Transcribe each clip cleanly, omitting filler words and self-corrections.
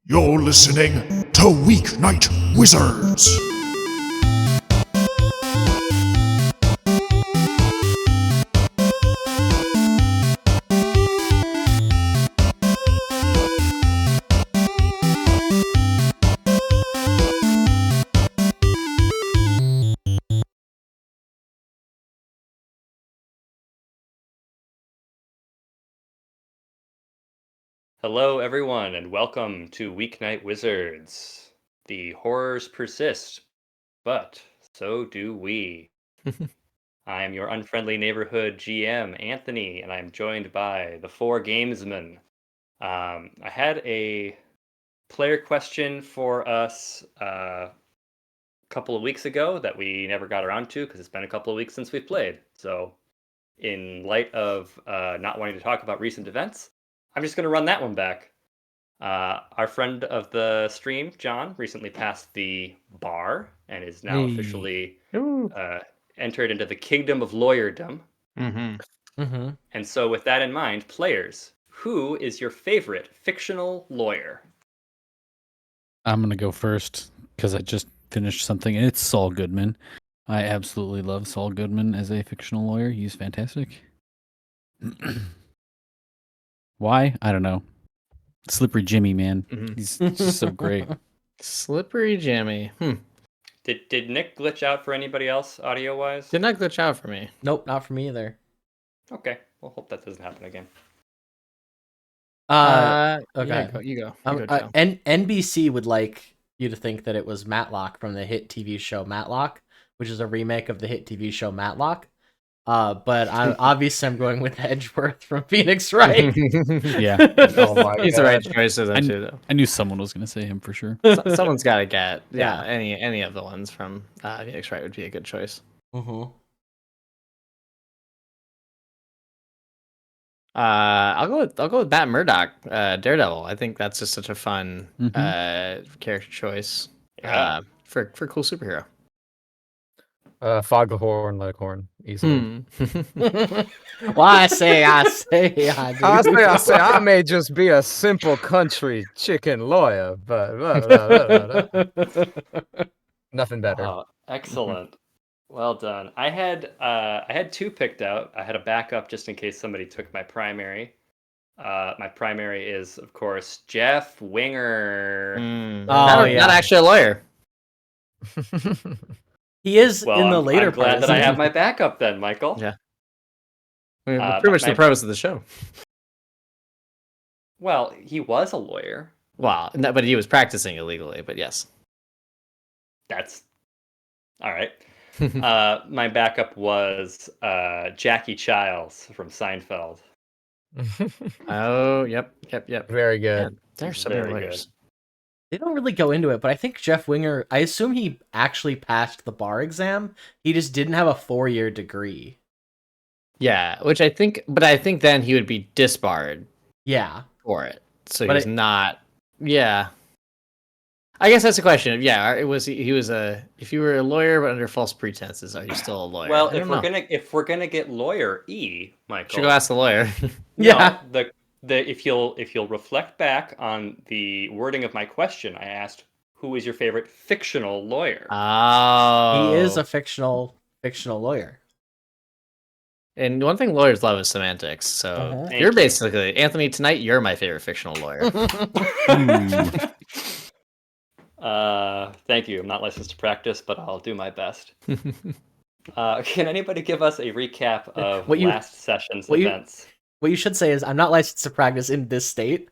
You're listening to Weeknight Wizards. Hello, everyone, and welcome to Weeknight Wizards. The horrors persist, but so do we. I am your unfriendly neighborhood GM, Anthony, and I'm joined by the four gamesmen. I had a player question for us a couple of weeks ago that we never got around to because it's been a couple of weeks since we've played. So, in light of not wanting to talk about recent events, I'm just going to run that one back. Our friend of the stream, John, recently passed the bar and is now officially entered into the kingdom of lawyerdom. And so, with that in mind, players, who is your favorite fictional lawyer? I'm going to go first because I just finished something, and it's Saul Goodman. I absolutely love Saul Goodman as a fictional lawyer. He's fantastic. Why? I don't know. Slippery Jimmy, man. He's just so great. Slippery Jimmy. Did Nick glitch out for anybody else audio wise? Did not glitch out for me. Nope, not for me either. Okay, we'll hope that doesn't happen again. Okay. You go. NBC would like you to think that it was Matlock from the hit TV show Matlock, which is a remake of the hit TV show Matlock. But I'm going with Edgeworth from Phoenix Wright. Yeah. Oh my He's the right choice of that too, though. I knew someone was going to say him for sure. Someone's got to get. Yeah. Any of the ones from Phoenix Wright would be a good choice. Mm-hmm. I'll go with Matt Murdock, Daredevil. I think that's just such a fun character choice. For cool superhero. Foghorn Leghorn, easily. Well, I say, I may just be a simple country chicken lawyer, but nothing better. Oh, excellent. Well done. I had two picked out. I had a backup just in case somebody took my primary. My primary is, of course, Jeff Winger. Not actually a lawyer. He is in the later I'm glad that I have my backup then, Michael. Yeah. Pretty much the premise of the show. Well, he was a lawyer. Well, but he was practicing illegally, but yes. That's all right. My backup was Jackie Childs from Seinfeld. Oh, yep. Very good. Man, there's so many lawyers. They don't really go into it, but I think Jeff Winger, I assume he actually passed the bar exam. He just didn't have a 4-year degree. Yeah, but I think then he would be disbarred. Yeah. For it. So he's not. Yeah. I guess that's a question. Yeah, if you were a lawyer but under false pretenses, are you still a lawyer? Well, if we're gonna get lawyer E, Michael, should go ask the lawyer. Yeah. If you'll reflect back on the wording of my question, I asked, who is your favorite fictional lawyer? Oh, he is a fictional lawyer. And one thing lawyers love is semantics. So you're basically Anthony tonight. You're my favorite fictional lawyer. Thank you. I'm not licensed to practice, but I'll do my best. Can anybody give us a recap of last session's events? What you should say is, I'm not licensed to practice in this state.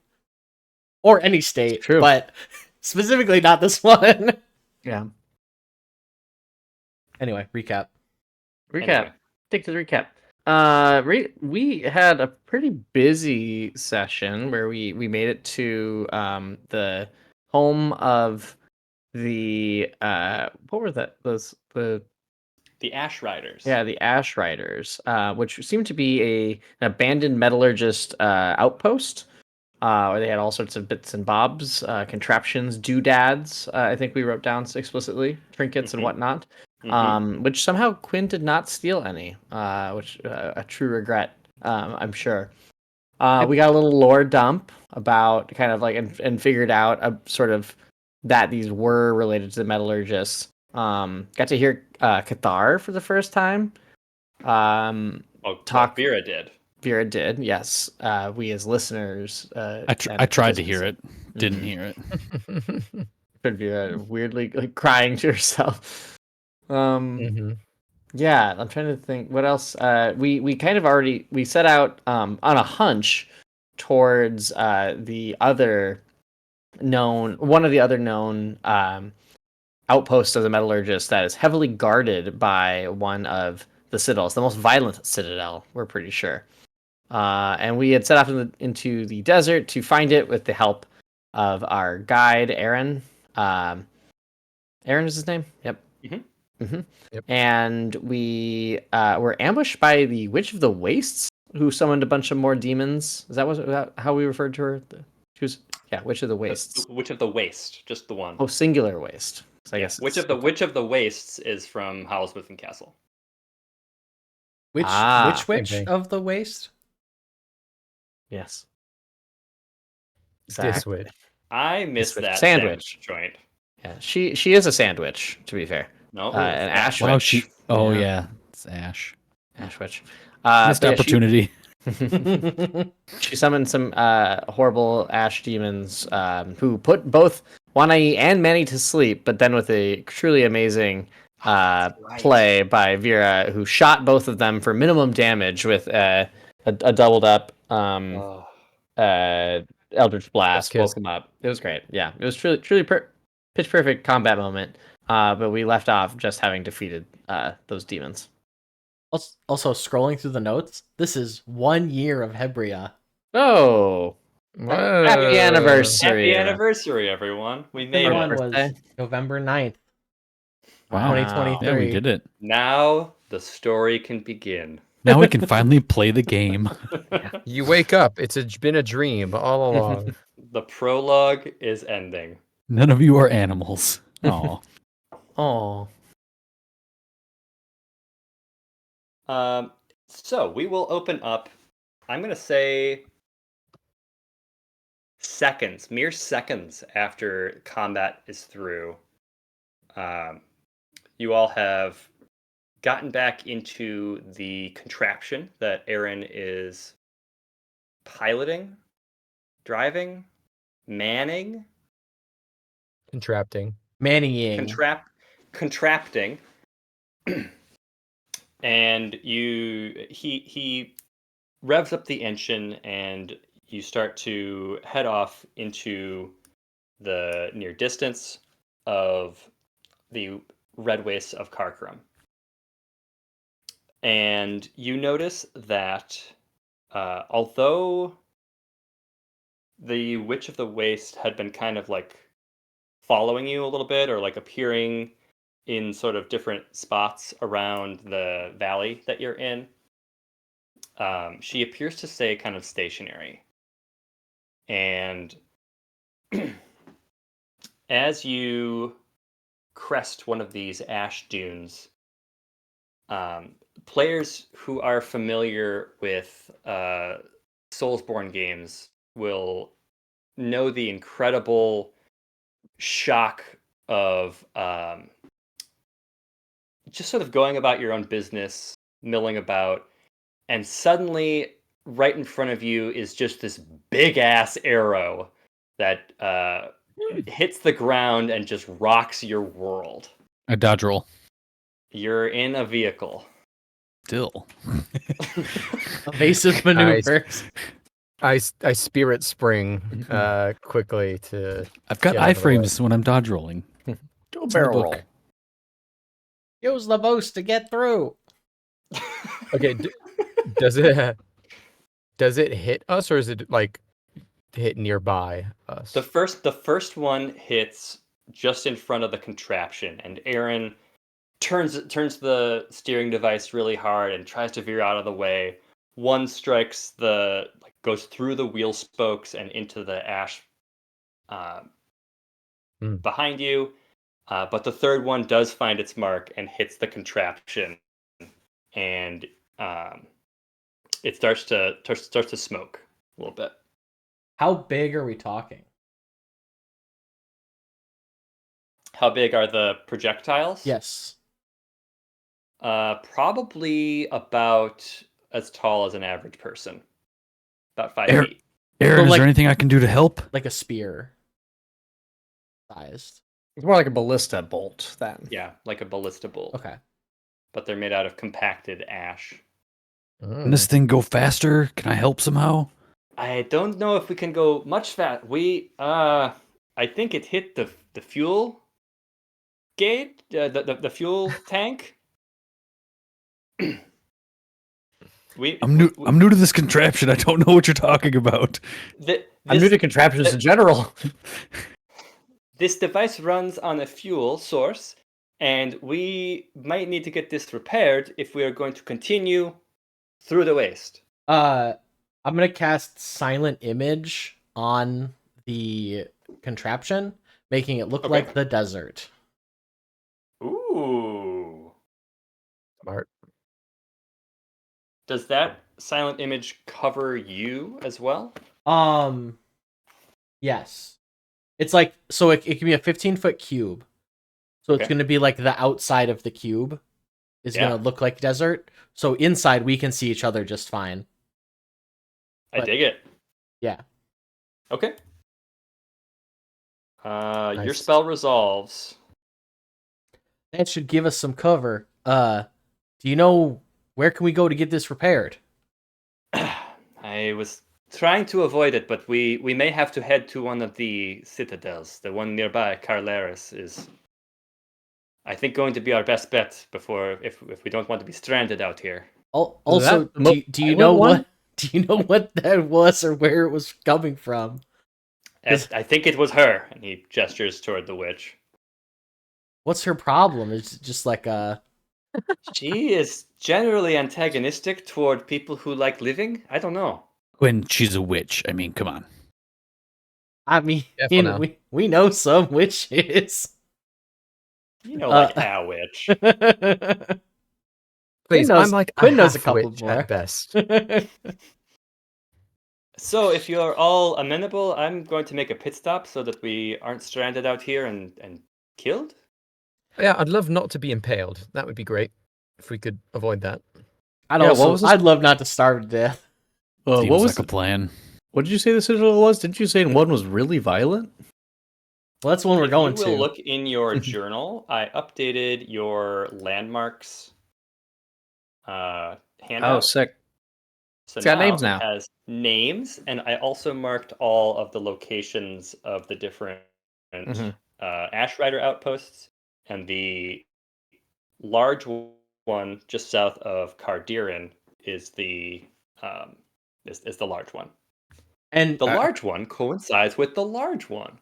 Or any state, but specifically not this one. Yeah. Anyway, recap. Stick to the recap. We had a pretty busy session where we made it to the home of the what were the Ash Riders. Yeah, the Ash Riders, which seemed to be an abandoned metallurgist outpost, where they had all sorts of bits and bobs, contraptions, doodads. I think we wrote down explicitly, trinkets and whatnot. Which somehow Quinn did not steal any, which a true regret I'm sure. We got a little lore dump about kind of like and figured out a sort of that these were related to the metallurgists. Got to hear Cathar for the first time. Talk. Vera did. Vera did, yes. We as listeners. I tried to hear it, didn't hear it. Could be weirdly like crying to herself. Mhm. Yeah, I'm trying to think what else. We kind of already we set out on a hunch towards the other one of the other known outposts of the metallurgist that is heavily guarded by one of the citadels, the most violent citadel, we're pretty sure. And we had set off into the desert to find it with the help of our guide, Aaron. Aaron is his name? Yep. Yep. And we were ambushed by the Witch of the Wastes, who summoned a bunch of more demons. Is that how we referred to her? She was, Witch of the Wastes. Witch of the Waste, just the one. Oh, singular waste. So I guess Witch of the Wastes is from Howl's Moving Castle. Which Ah. witch thing. of the waste? Yes. This witch. I missed Switch. that Sandwich. joint. Yeah, she is a sandwich, to be fair. No, An ash Wow, witch. yeah, it's Ash. Ash witch. Missed But yeah, opportunity. She summoned some horrible ash demons who put both Wanai and Manny to sleep, but then with a truly amazing play by Vera, who shot both of them for minimum damage with a doubled up Eldritch Blast, Kiss. woke them up. It was great. Yeah, it was truly pitch perfect combat moment. But we left off just having defeated those demons. Also, scrolling through the notes, this is 1 year of Hebria. Oh, Whoa. happy anniversary! Happy anniversary, everyone! We made Number it. one was Birthday. November 9th, Wow. 2023. Yeah, we did it. Now the story can begin. Now we can finally play the game. You wake up. It's been a dream all along. The prologue is ending. None of you are animals. Oh, Oh, So we will open up. I'm going to say mere seconds after combat is through. You all have gotten back into the contraption that Aaron is piloting, driving, manning, Contrapting. Mannying. contrapting. And he revs up the engine, and you start to head off into the near distance of the red wastes of Karkaram. And you notice that although the Witch of the Waste had been kind of like following you a little bit, or like appearing in sort of different spots around the valley that you're in, she appears to stay kind of stationary. And as you crest one of these ash dunes, players who are familiar with Soulsborne games will know the incredible shock of just sort of going about your own business, milling about, and suddenly right in front of you is just this big ass arrow that hits the ground and just rocks your world. a dodge roll. You're in a vehicle. Still. Evasive maneuvers. I spirit spring quickly to. I've got Get out of the way. iframes when I'm dodge rolling. do a It's in the barrel book. roll. Use the boost to get through. Okay, does it hit us, or is it like hit nearby us? The first one hits just in front of the contraption, and Aaron turns the steering device really hard and tries to veer out of the way. One strikes goes through the wheel spokes and into the ash behind you, but the third one does find its mark and hits the contraption, and it starts to smoke a little bit. How big are we talking? How big are the projectiles? Yes. Probably about as tall as an average person. About 5 Air- feet. Aaron, So, is like- there anything I can do to help? Like a spear sized. It's more like a ballista bolt then. Yeah, like a ballista bolt. Okay. But they're made out of compacted ash. Can this thing go faster? Can I help somehow? I don't know if we can go much fast. I think it hit the fuel gate, the fuel tank. I'm new to this contraption. I don't know what you're talking about. I'm new to contraptions in general. This device runs on a fuel source, and we might need to get this repaired if we are going to continue through the waste. I'm gonna cast Silent Image on the contraption, making it look Okay. like the desert. Ooh. Smart. Does that silent image cover you as well? Yes. It's like, so it can be a 15-foot cube. So it's Okay. going to be like the outside of the cube is Yeah. going to look like desert. So inside we can see each other just fine. I But- dig it. Yeah. Okay. Your Nice. spell resolves. That should give us some cover. Do you know where can we go to get this repaired? I was trying to avoid it, but we may have to head to one of the citadels. The one nearby, Carlaris, is, I think, going to be our best bet before if we don't want to be stranded out here. Also, that the do you most know violent what one? do you know what that was or where it was coming from? I think it was her, and he gestures toward the witch. What's her problem? It's just like She is generally antagonistic toward people who like living. I don't know. When she's a witch. I mean, come on. I mean, Careful now. we know some witches. You know, like a witch. Please, knows- I'm like Quinn a knows a half couple witch more. at best. So, if you're all amenable, I'm going to make a pit stop so that we aren't stranded out here and killed. Yeah, I'd love not to be impaled. That would be great if we could avoid that. Yeah, what was this- I'd love not to starve to death. Seems what was like a plan. what did you say the citadel was? Didn't you say one was really violent? Well, that's the one we're going If you will to. look in your journal. I updated your landmarks handout. Oh, sick. So It's got names now. It has names, and I also marked all of the locations of the different Mhm. Ash Rider outposts, and the large one just south of Cardiran is the is the large one. And The large one coincides with the large one.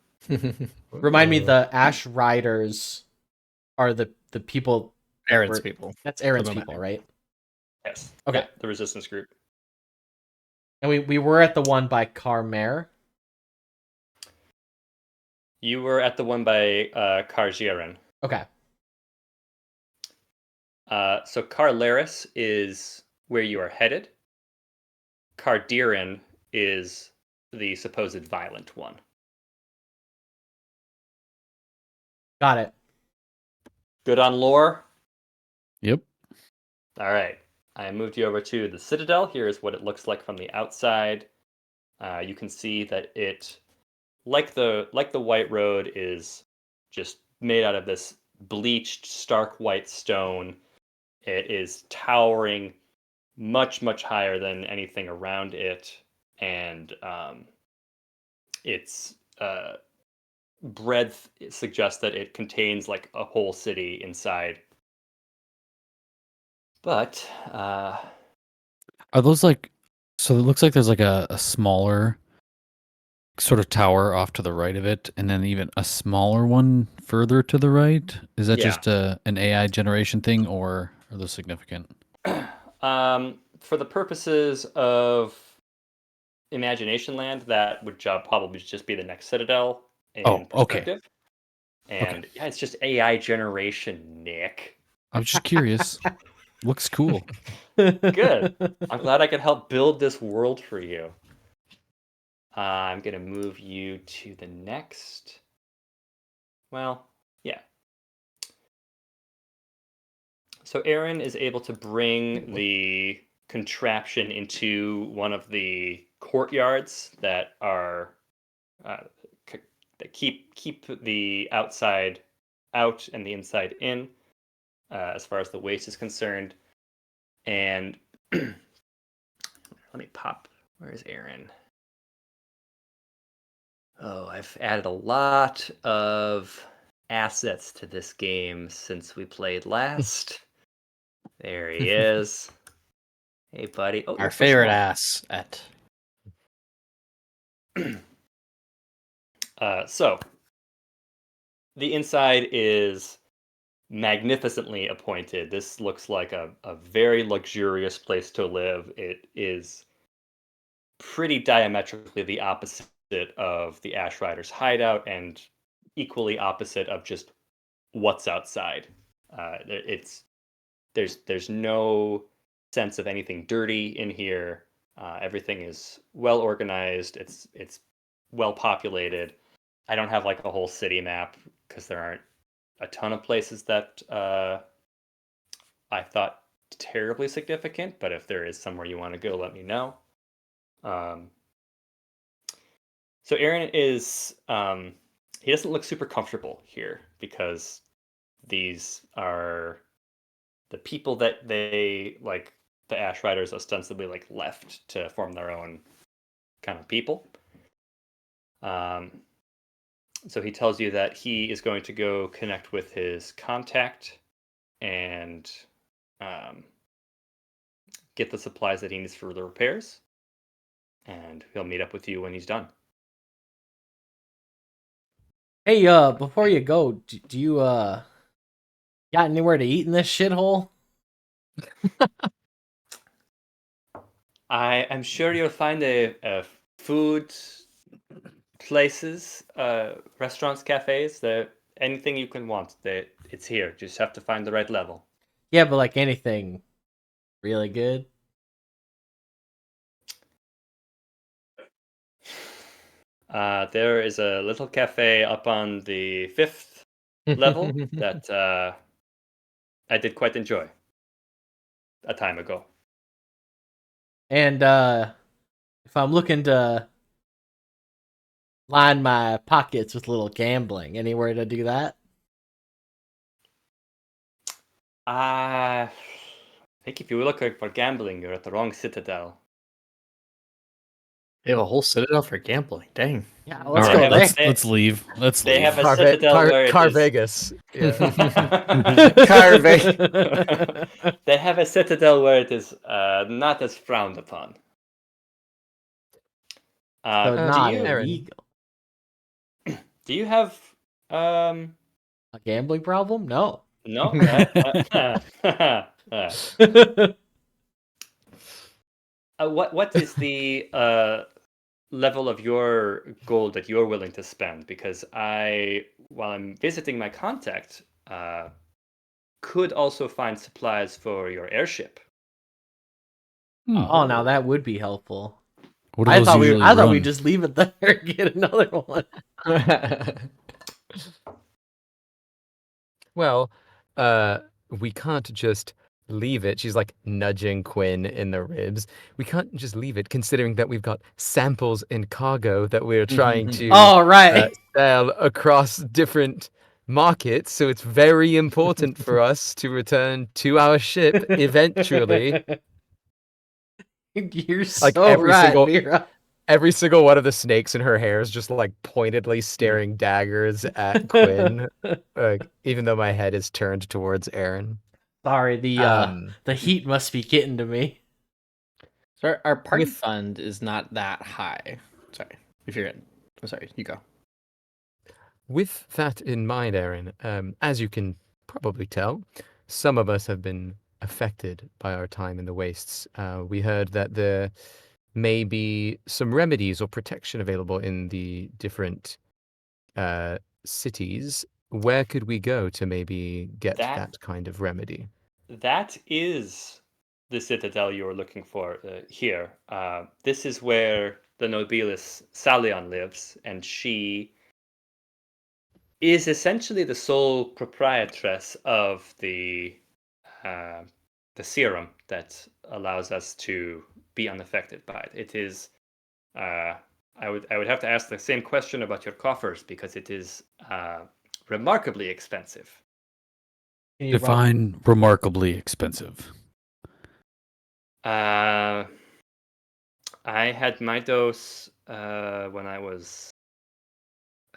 remind me, the Ash Riders are the people. Aaron's were- people. That's Aaron's For the people, moment. right? Yes. Okay. Yep, the resistance group. And we were at the one by Carmare. You were at the one by Cargiran. Okay. So Carlaris is where you are headed. Cardiran is the supposed violent one. Got it. Good on lore? Yep. All right. I moved you over to the Citadel. Here is what it looks like from the outside. You can see that it, like the White Road, is just made out of this bleached, stark white stone. It is towering much, much higher than anything around it, and its breadth suggests that it contains like a whole city inside. But Are those like? So it looks like there's like a smaller sort of tower off to the right of it, and then even a smaller one further to the right. Is that Yeah. just an AI generation thing, or are those significant? for the purposes of Imagination Land, that would probably just be the next Citadel in Oh, okay. perspective. And yeah, it's just AI generation, Nick. I was just curious. Looks cool. Good. I'm glad I could help build this world for you. I'm going to move you to the next. Well, yeah. So Aaron is able to bring the contraption into one of the courtyards that are uh, that keep the outside out and the inside in, as far as the waste is concerned. And let me pop. Where is Aaron? Oh, I've added a lot of assets to this game since we played last. There he is. Hey, buddy. Oh, Our you're so favorite small. ass at. So the inside is magnificently appointed. This looks like a very luxurious place to live. It is pretty diametrically the opposite of the Ash Riders' hideout and equally opposite of just what's outside. There's no sense of anything dirty in here. Everything is well organized. It's well populated. I don't have like a whole city map because there aren't a ton of places that I thought terribly significant. But if there is somewhere you want to go, let me know. So Aaron is he doesn't look super comfortable here because these are the people that they like the Ash Riders ostensibly like left to form their own kind of people. So he tells you that he is going to go connect with his contact and get the supplies that he needs for the repairs, and he'll meet up with you when he's done. Hey, before you go, do you got anywhere to eat in this shithole? I'm sure you'll find a food places, restaurants, cafes, anything you can want. It's here. Just have to find the right level. Yeah, but like anything really good. There is a little cafe up on the 5th level that I did quite enjoy a time ago. And if I'm looking to line my pockets with a little gambling, anywhere to do that? I think if you were looking for gambling, you're at the wrong citadel. They have a whole citadel for gambling. Dang. Yeah, All let's They go right, have there. let's leave. Let's They leave. have a citadel where it Car is- Vegas. Yeah. They have a citadel where it is not as frowned upon. So Do not you Aaron. illegal. do you have A gambling problem? No. no? What is the level of your gold that you're willing to spend? Because while I'm visiting my contact, could also find supplies for your airship. Oh, now that would be helpful. What do I those thought usually I thought run? we'd just leave it there and get another one. Well, we can't just leave it. She's like nudging Quinn in the ribs. We can't just leave it, considering that we've got samples and cargo that we're trying to Oh, right. sell across different markets. So it's very important for us to return to our ship eventually. You're Like so right, Mira. every single one of the snakes in her hair is just like pointedly staring daggers at Quinn. Even though my head is turned towards Aaron. Sorry, the heat must be getting to me. So our party With- fund is not that high. Sorry. If you're in. I'm sorry, you go. With that in mind, Aaron, as you can probably tell, some of us have been affected by our time in the wastes. We heard that there may be some remedies or protection available in the different cities. Where could we go to maybe get That- that kind of remedy? That is the citadel you were looking for here. This is where the nobilis Salion lives, and she is essentially the sole proprietress of the serum that allows us to be unaffected by it. It is. I would have to ask the same question about your coffers because it is remarkably expensive. Can you run- Define remarkably expensive. I had my dose when I was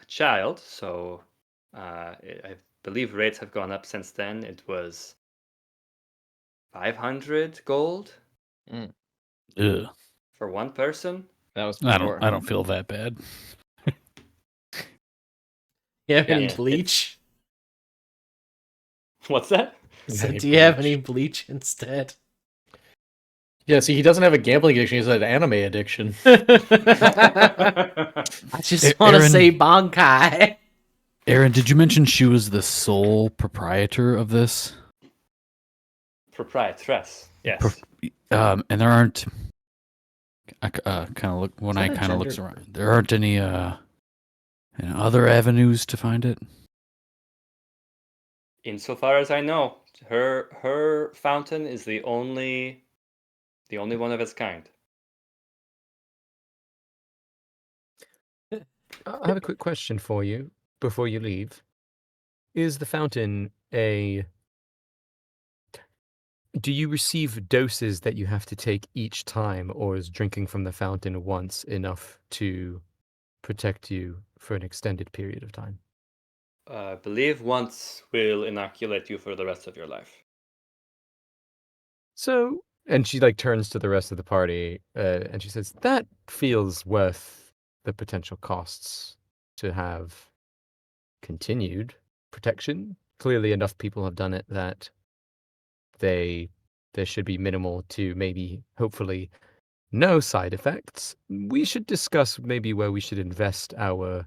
a child, so I believe rates have gone up since then. It was 500 gold Ugh. for one person. That was I before. don't feel that bad. You have Yeah, any it's- bleach? What's that? So Any do you have bleach? any bleach instead? Yeah, see, he doesn't have a gambling addiction. He's an anime addiction. I just want to Aaron- say Bankai. Aaron, did you mention she was the sole proprietor of this? Proprietress. Yes. And there aren't. I kind of look when Is I that a kind of looks gender- around. There aren't any other avenues to find it. Insofar as I know, her fountain is the only one of its kind. I have a quick question for you before you leave. Is the fountain a... Do you receive doses that you have to take each time, or is drinking from the fountain once enough to protect you for an extended period of time? Believe once will inoculate you for the rest of your life. So, and she like turns to the rest of the party, and she says, "That feels worth the potential costs to have continued protection. Clearly, enough people have done it that there should be minimal to maybe, hopefully, no side effects. We should discuss maybe where we should invest our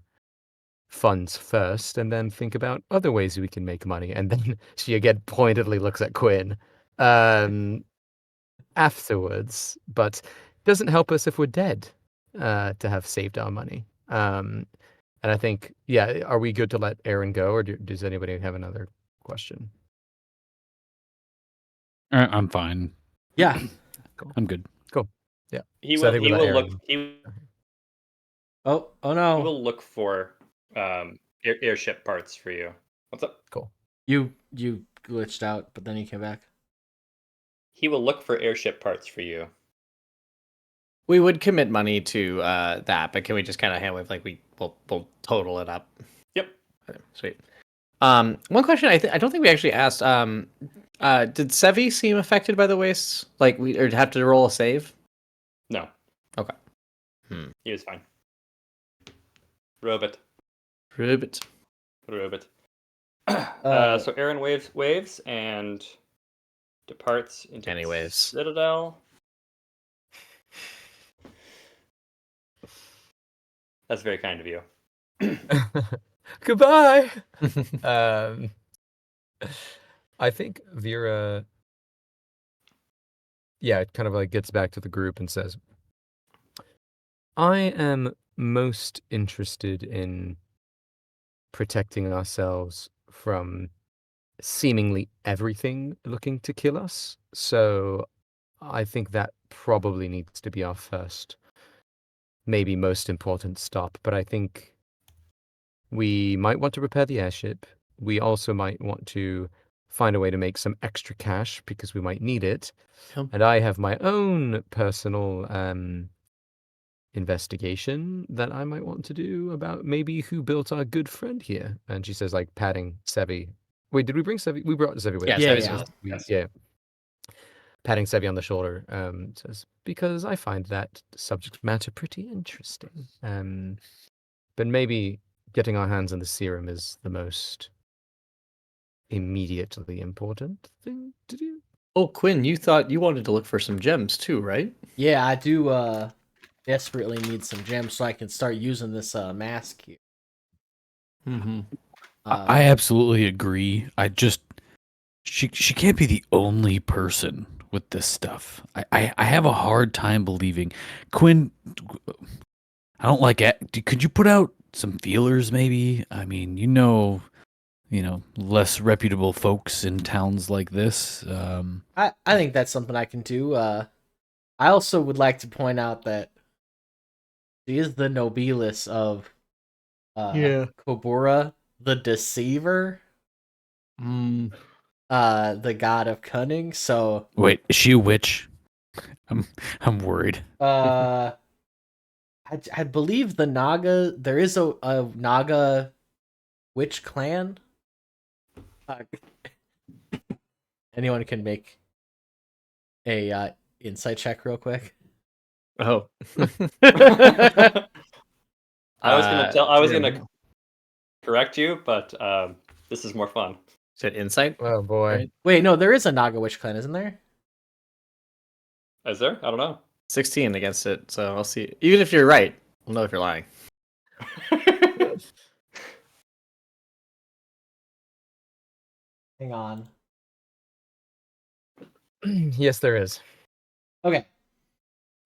funds first, and then think about other ways we can make money." And then she again pointedly looks at Quinn. Afterwards, but doesn't help us if we're dead to have saved our money. And I think, yeah, are we good to let Aaron go, or does anybody have another question? I'm fine. Yeah. I'm good. Yeah. He So I will. think we He let will Aaron- look. He Oh no. will look for airship parts for you. What's up? Cool. You glitched out, but then you came back. He will look for airship parts for you. We would commit money to that, but can we just kind of handle it like we'll total it up? Yep. Okay, sweet. One question I don't think we actually asked. Did Sevi seem affected by the wastes? Like we or have to roll a save? No. Okay. He was fine. Robot. Ribbit. So Aaron waves and departs into the Anyways. Citadel. That's very kind of you. Goodbye. I think Vera, yeah, it kind of like gets back to the group and says, "I am most interested in protecting ourselves from seemingly everything looking to kill us. So I think that probably needs to be our first, maybe most important stop. But I think we might want to repair the airship. We also might want to find a way to make some extra cash because we might need it. Yep. And I have my own personal investigation that I might want to do about maybe who built our good friend here." And she says, like, patting Sevi. Wait, did we bring Sevi? We brought Sevi with Yeah, us. Yeah, right? yeah. So Yes. yeah. Patting Sevi on the shoulder, says, "Because I find that subject matter pretty interesting. But maybe getting our hands on the serum is the most immediately important thing to do." Oh, Quinn, you thought you wanted to look for some gems too, right? Yeah, I do desperately need some gems so I can start using this mask here. Mm-hmm. I absolutely agree. I just She can't be the only person with this stuff. I have a hard time believing. Quinn, I don't like it. Could you put out some feelers maybe? I mean, less reputable folks in towns like this. I think that's something I can do. I also would like to point out that she is the nobilis of Kobura, the Deceiver, Mm, the god of cunning. So Wait, is she a witch? I'm worried. I believe the Naga, there is a Naga witch clan. Uh, anyone can make a insight check real quick. Oh. I was gonna Yeah. correct you, but this is more fun. Is it insight? oh boy. Right. Wait, no, there is a Naga witch clan, isn't there? Is there? I don't know. 16 against it, so I'll see. Even if you're right, we'll know if you're lying. Hang on. Yes, there is. Okay.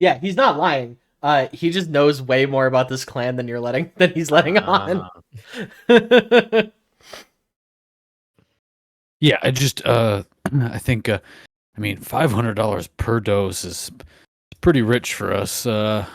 Yeah, he's not lying. He just knows way more about this clan than he's letting on. Yeah, I think I mean $500 per dose is pretty rich for us. I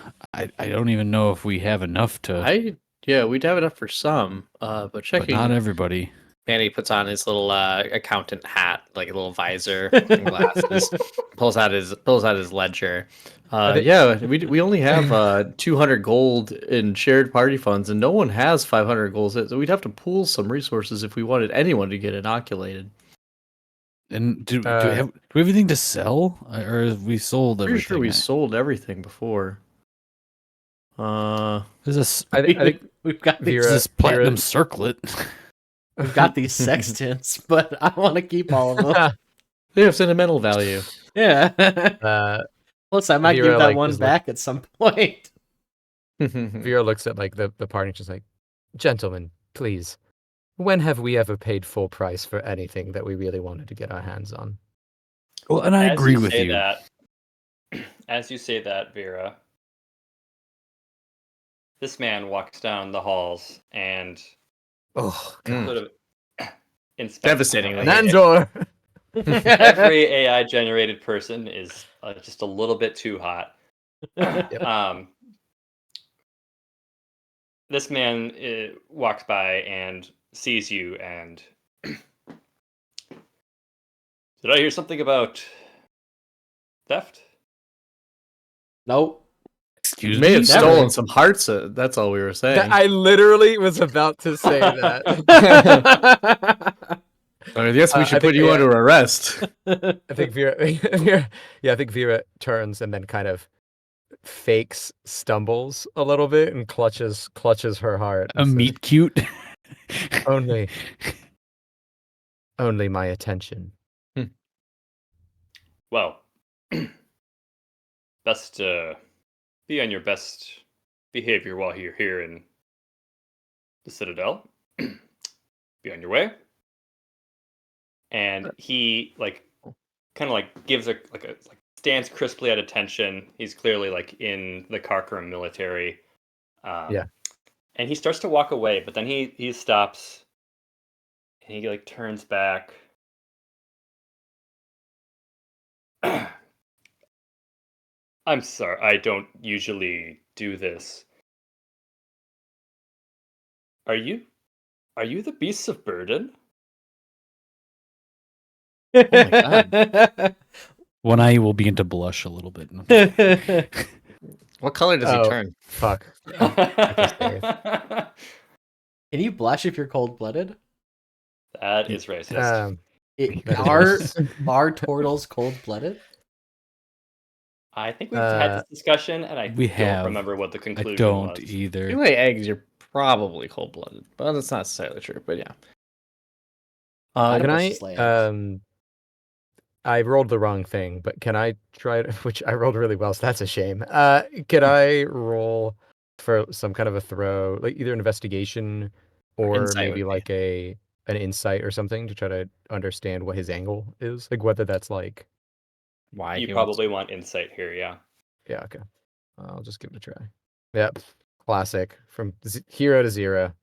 don't even know if we have enough to, We'd have enough for some. But but checking. not everybody. Manny puts on his little accountant hat, like a little visor and glasses. pulls out his ledger. We only have 200 gold in shared party funds, and no one has 500 gold. So we'd have to pool some resources if we wanted anyone to get inoculated. And do we have anything to sell, or have we sold Pretty everything? sure we sold everything before. There's this I think we've got these, Vera- this platinum circlet. we've got these sextants, but I want to keep all of them. They have sentimental value. Yeah. Plus, I might Vera, give that like, one is back at some point. Vera looks at like the party and she's like, "Gentlemen, please. When have we ever paid full price for anything that we really wanted to get our hands on?" Well, and I agree with you. As you say that, Vera, this man walks down the halls and Oh, sort of inspects Devastatingly. Nandor! every AI generated person is just a little bit too hot. This man walks by and sees you and did I hear something about theft? Nope. Excuse You may me. have stolen some hearts. That's all we were saying. I literally was about to say that. I guess we I should think put you they, under arrest. I think Vera, I think Vera turns and then kind of fakes stumbles a little bit and clutches her heart. A and says, meet cute. only my attention. Well, best be on your best behavior while you're here in the Citadel. Be on your way. And he kind of gives a stands crisply at attention. He's clearly in the Karkaram military. Yeah. And he starts to walk away, but then he stops and he turns back. I'm sorry, I don't usually do this. Are you the beasts of burden? Oh my god. One eye will begin to blush a little bit. What color does he turn? Fuck. Can you blush if you're cold-blooded? That is racist. Are turtles cold-blooded? I think we've had this discussion, and I We don't have. remember what the I conclusion don't was. If you either. lay eggs, you're probably cold-blooded. But that's not necessarily true, but yeah. Can Octopuses lay eggs. I rolled the wrong thing, but can I try which I rolled really well, so that's a shame. Could I roll for some kind of a throw, like either an investigation or Insight maybe would be. like a an insight or something to try to understand what his angle is, like whether that's like Why You he wants probably want insight here, yeah. yeah, okay. I'll just give it a try. Yep, classic from hero to zero.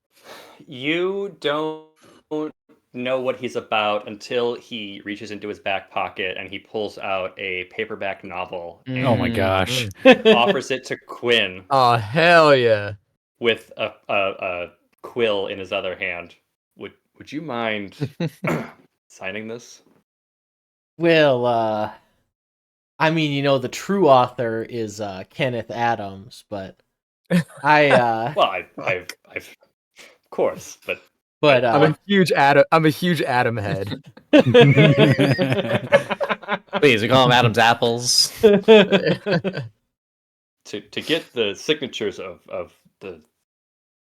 You don't know what he's about until he reaches into his back pocket and he pulls out a paperback novel Oh my and gosh. offers it to Quinn Oh hell yeah! with a quill in his other hand. Would you mind signing this? Well, I mean, you know, the true author is Kenneth Adams, but I Well, I've of course, but but I'm a huge Adam head. Please, we call him Adam's apples. to get the signatures of the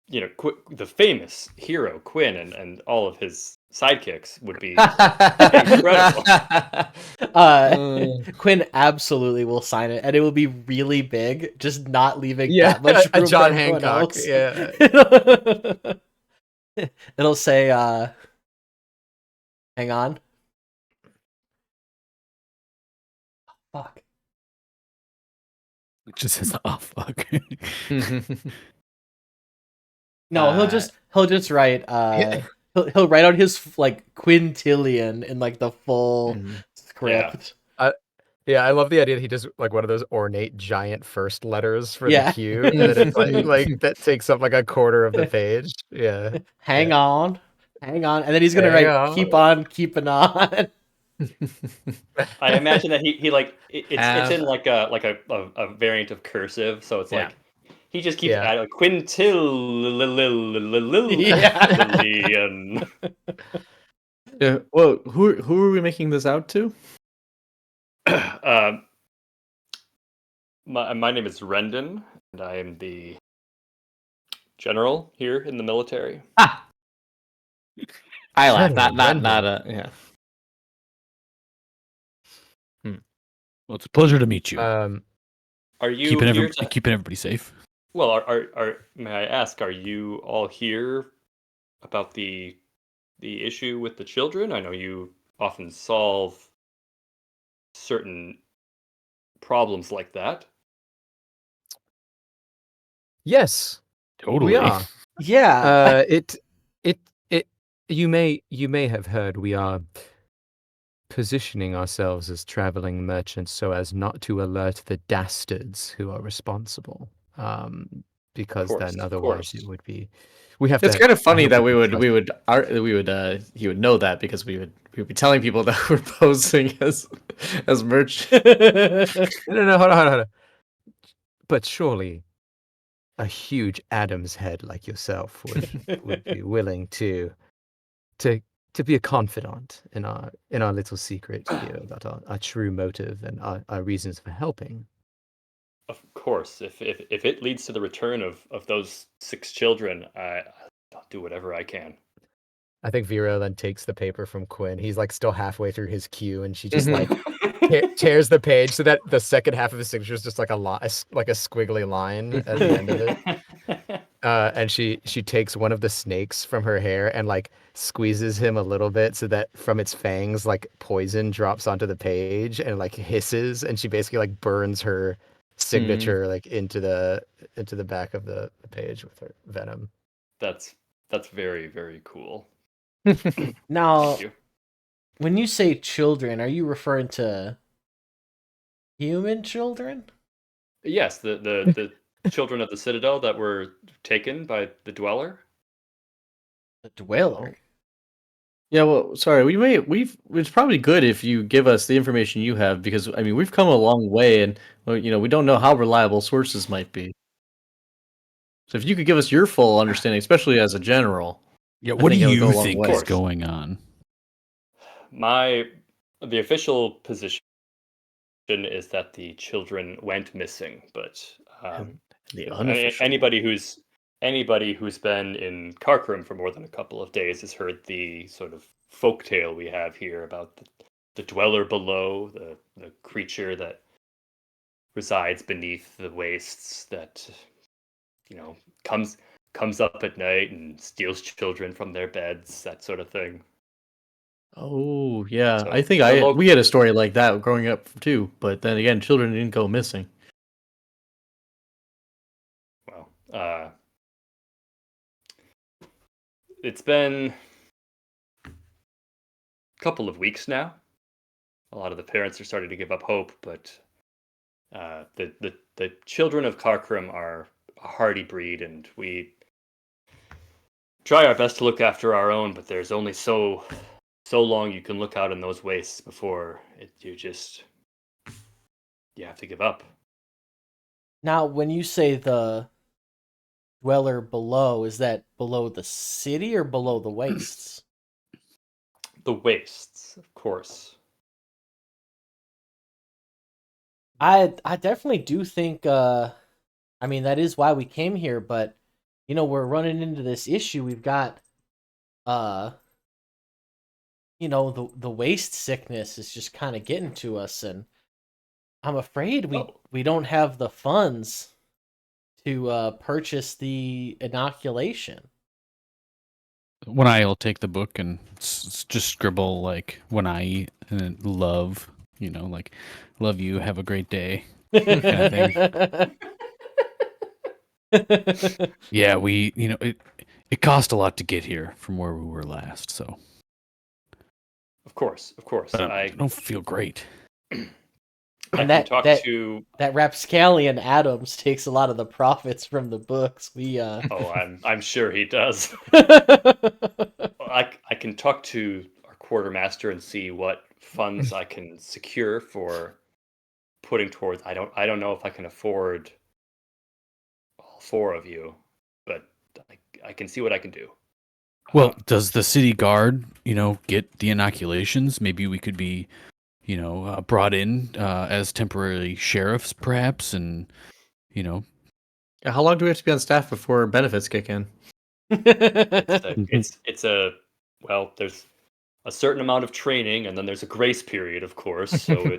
the famous hero Quinn and all of his sidekicks would be incredible. Quinn absolutely will sign it, and it will be really big, just not leaving Yeah, that much a room John for everyone Hancock, else. yeah. It'll say, hang on. Fuck. It just says, oh, fuck. No, he'll just write he'll write out his like quintillion in like the full script. Yeah, I love the idea that he does like one of those ornate giant first letters for Yeah. the Q, and then it's like that takes up like a quarter of the page. Yeah. Hang Yeah. on. Hang on. And then he's gonna Hang write on. keep on keeping on. I imagine that he like it's Have- in like a variant of cursive, so it's Yeah. like he just keeps Yeah. adding like quintillion. Yeah. Well, who are we making this out to? My name is Rendon, and I am the general here in the military. I laugh. General Not yeah. Well, it's a pleasure to meet you. Are you keeping, here to? keeping everybody safe. Well, are may I ask? Are you all here about the issue with the children? I know you often solve certain problems like that. Yes, Totally. we are. Yeah. It you may have heard we are positioning ourselves as traveling merchants so as not to alert the dastards who are responsible. Because Course, then of otherwise course. it would be we have It's to kind of funny hope that we can he would know that because we would be telling people that we're posing as merch. No, hold on. But surely a huge Adam's head like yourself would be willing to be a confidant in our little secret here about our true motive and our reasons for helping. Of course, if it leads to the return of those 6 children, I'll do whatever I can. I think Vero then takes the paper from Quinn. He's like still halfway through his cue, and she just like tears the page so that the second half of his signature is just like like a squiggly line at the end of it. And she takes one of the snakes from her hair and like squeezes him a little bit so that from its fangs like poison drops onto the page and like hisses, and she basically like burns her signature like into the back of the page with her venom. That's very, very cool. Now, Thank you. when you say children, are you referring to human children? Yes, the children of the Citadel that were taken by the Dweller. The dweller. Yeah, well, sorry. It's probably good if you give us the information you have because I mean we've come a long way, and well, we don't know how reliable sources might be. So if you could give us your full understanding, especially as a general, Yeah, I what do think it would go you a long think way. is going on? The official position is that the children went missing, but The unofficial. anybody who's been in Karkram for more than a couple of days has heard the sort of folktale we have here about the dweller below, the creature that resides beneath the wastes that comes comes up at night and steals children from their beds, that sort of thing. Oh yeah, So, I think we had a story like that growing up too. But then again, children didn't go missing. Well, it's been a couple of weeks now. A lot of the parents are starting to give up hope, but the children of Karkrim are a hardy breed, and we try our best to look after our own. But there's only so long you can look out in those wastes before you have to give up. Now, when you say the dweller below, is that below the city or below the wastes? The wastes, of course. I definitely do think I mean that is why we came here, but we're running into this issue. We've got the waste sickness is just kind of getting to us, and I'm afraid we don't have the funds to purchase the inoculation. When I'll take the book and just scribble like when I eat and then love, like love you, have a great day. Kind Yeah, it cost a lot to get here from where we were last, so Of course. but I don't feel great. And I can talk to. that rapscallion Adams takes a lot of the profits from the books. Oh, I'm sure he does. I can talk to our quartermaster and see what funds I can secure for putting towards. I don't know if I can afford all four of you, but I can see what I can do. Well, does the city guard, get the inoculations? Maybe we could be, brought in as temporary sheriffs, perhaps, and How long do we have to be on staff before benefits kick in? It's a well. There's a certain amount of training, and then there's a grace period, of course. So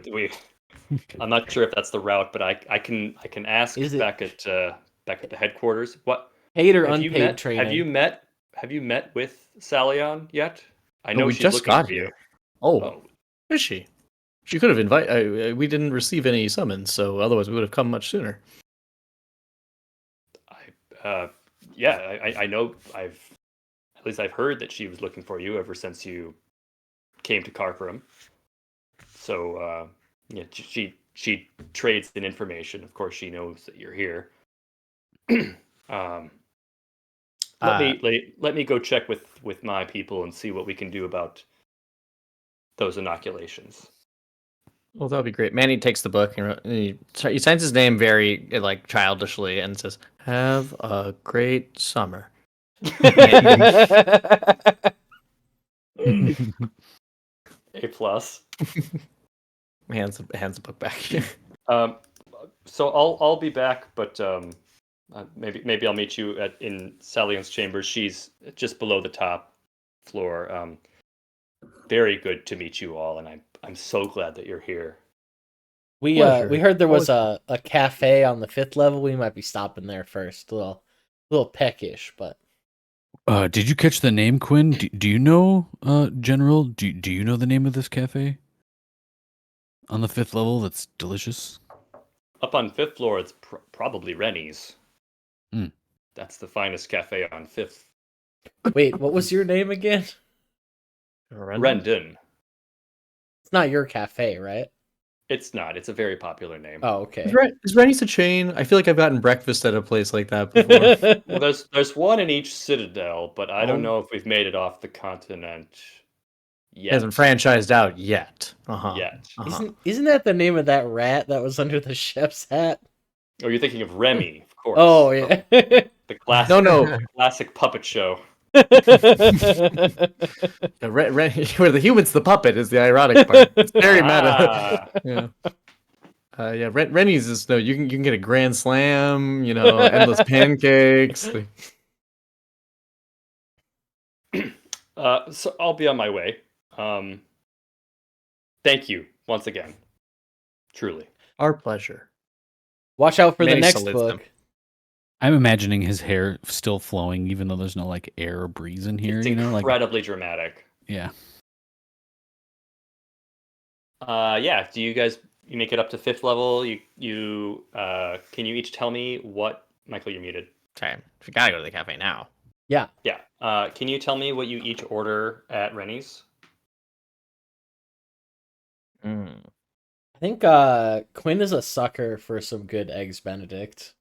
I'm not sure if that's the route, but I can ask Is it- back at the headquarters. What Paid or have you unpaid met? training? Have you met with Salion yet? I No, know we she's just looking got for here. you. Oh, Oh, is she? She could have invited. We didn't receive any summons, so otherwise we would have come much sooner. yeah, I know. At least I've heard that she was looking for you ever since you came to Carperum. So yeah, she trades in information. Of course, she knows that you're here. Let me go check with my people and see what we can do about those inoculations. Well, that would be great. Manny takes the book and he signs his name very like childishly and says, "Have a great summer." A plus. Hands the book back. So I'll be back, but maybe I'll meet you in Salion's chambers. She's just below the top floor. Very good to meet you all, and I'm so glad that you're here. we Pleasure. heard there was a cafe on the 5th level. We might be stopping there first. A little peckish, but did you catch the name, Quinn? Do you know, General? Do you know the name of this cafe on the 5th level? That's delicious. Up on 5th floor, it's probably Rennie's. Mm. That's the finest cafe on 5th. wait, what was your name again? Rendon. It's not your cafe, right? It's not. It's a very popular name. Oh, okay. Is Rennie's a chain? I feel like I've gotten breakfast at a place like that before. Well, there's one in each citadel, but I don't Oh. know if we've made it off the continent It yet. hasn't franchised out yet. Yet. Isn't that the name of that rat that was under the chef's hat? Oh, you're thinking of Remy, of course. Oh yeah. The classic, No. the classic puppet show. Where the human's the puppet is the ironic part. It's very meta. Yeah. Rennie's is no. You can get a grand slam. Endless pancakes. So I'll be on my way. Thank you once again. Truly. Our pleasure. Watch out for the Manny next salutes book. them. I'm imagining his hair still flowing, even though there's no like air or breeze in here. It's You know, like incredibly dramatic. yeah. Yeah. Do you guys you make it up to 5th level? You can you each tell me what Michael? You're muted. Okay, we gotta go to the cafe now. Yeah. Yeah. Can you tell me what you each order at Rennie's? I think Quinn is a sucker for some good eggs Benedict.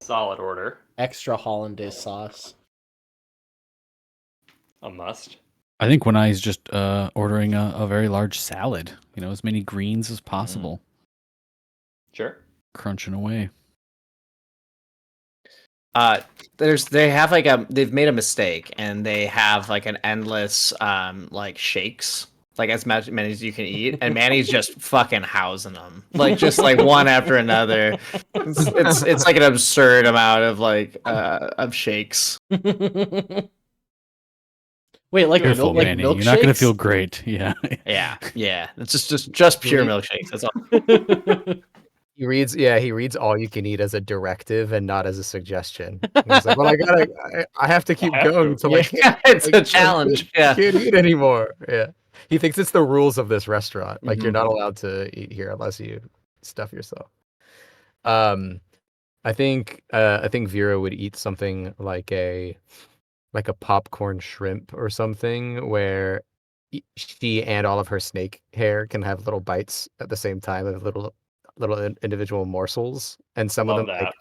Solid order. Extra hollandaise sauce. A must. I think when I is just ordering a very large salad. You know, as many greens as possible, Sure. crunching away. They have they've made a mistake and they have like an endless like shakes, like as many as you can eat, and Manny's just fucking housing them, like just like one after another. It's like an absurd amount of like of shakes. Wait, like Careful, like Manny. You're not going to milkshakes? feel great. Yeah. Yeah. It's just pure milkshakes. That's all. He reads all you can eat as a directive and not as a suggestion. And he's like, well, I have to keep I have going to. until I can't. It's a challenge. I can't eat anymore. Yeah, he thinks it's the rules of this restaurant. Like you're Mhm. not allowed to eat here unless you stuff yourself. I think Vera would eat something like a popcorn shrimp or something where she and all of her snake hair can have little bites at the same time of little individual morsels, and some of Love them that. like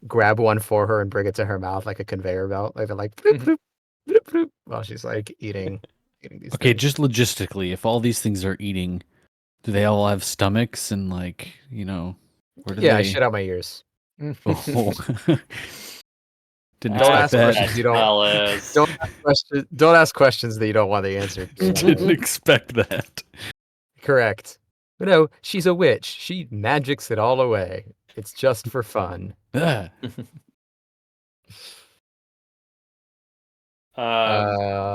grab one for her and bring it to her mouth like a conveyor belt, like they're like bloop, bloop, bloop, bloop, while she's like eating these Okay, things. just logistically, if all these things are eating, do they all have stomachs and like, you know, where do Yeah, I they? shit out my ears. Oh. Didn't Don't expect ask that. questions you don't- Fellas. Don't ask questions that you don't want the answer to. Didn't expect that. Correct. But no, she's a witch. She magics it all away. It's just for fun. Ah.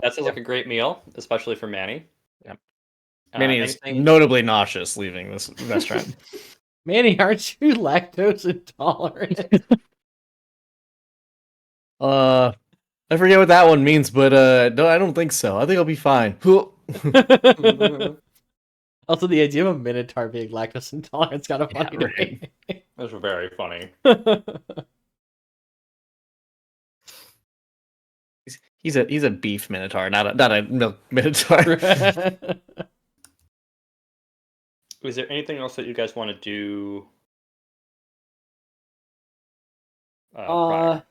That sounds like a great meal, especially for Manny. Yep. Manny Manny is notably nauseous leaving this restaurant. Manny, aren't you lactose intolerant? I forget what that one means, but no, I don't think so. I think I'll be fine. Also, the idea of a minotaur being lactose intolerant is kind of funny to me. That's very funny. He's a beef minotaur, not a milk minotaur. Is there anything else that you guys want to do? Prior?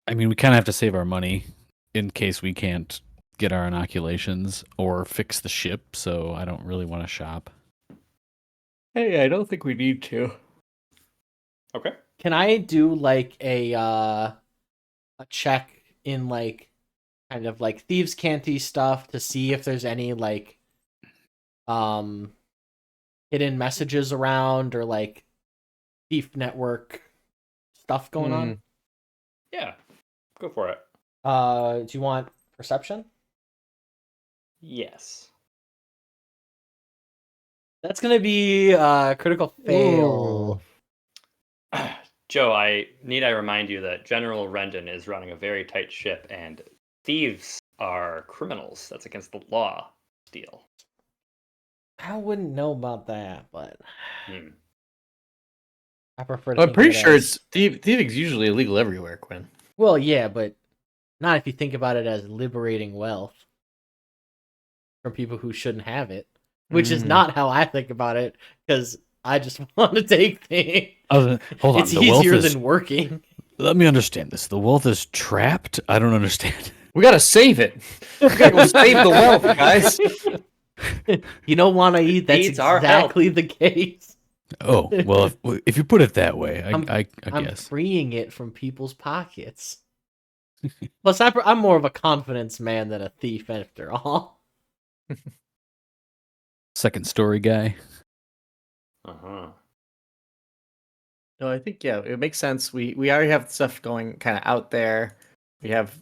I mean, we kind of have to save our money in case we can't get our inoculations or fix the ship, so I don't really want to shop. Hey, I don't think we need to. Okay. Can I do like a check in like kind of like thieves' canty stuff to see if there's any like hidden messages around or like thief network stuff going on? Yeah. Go for it. Do you want perception? Yes. That's gonna be critical fail. Joe, I remind you that General Rendon is running a very tight ship, and thieves are criminals. That's against the law. Steal. I wouldn't know about that, but I prefer to I'm think of pretty it sure as- it's thieving's usually illegal everywhere, Quinn. Well, yeah, but not if you think about it as liberating wealth from people who shouldn't have it, which is not how I think about it, because I just want to take things. Hold on, It's the wealth easier is. than working. Let me understand this. The wealth is trapped. I don't understand. We gotta save it. We gotta go save the wealth, guys. You don't want to eat. That's Needs our exactly the case. Oh well, if you put it that way, I I'm guess. freeing it from people's pockets. Plus, I'm more of a confidence man than a thief, after all. Second story guy. Uh-huh. No, I think it makes sense. We already have stuff going kind of out there. We have,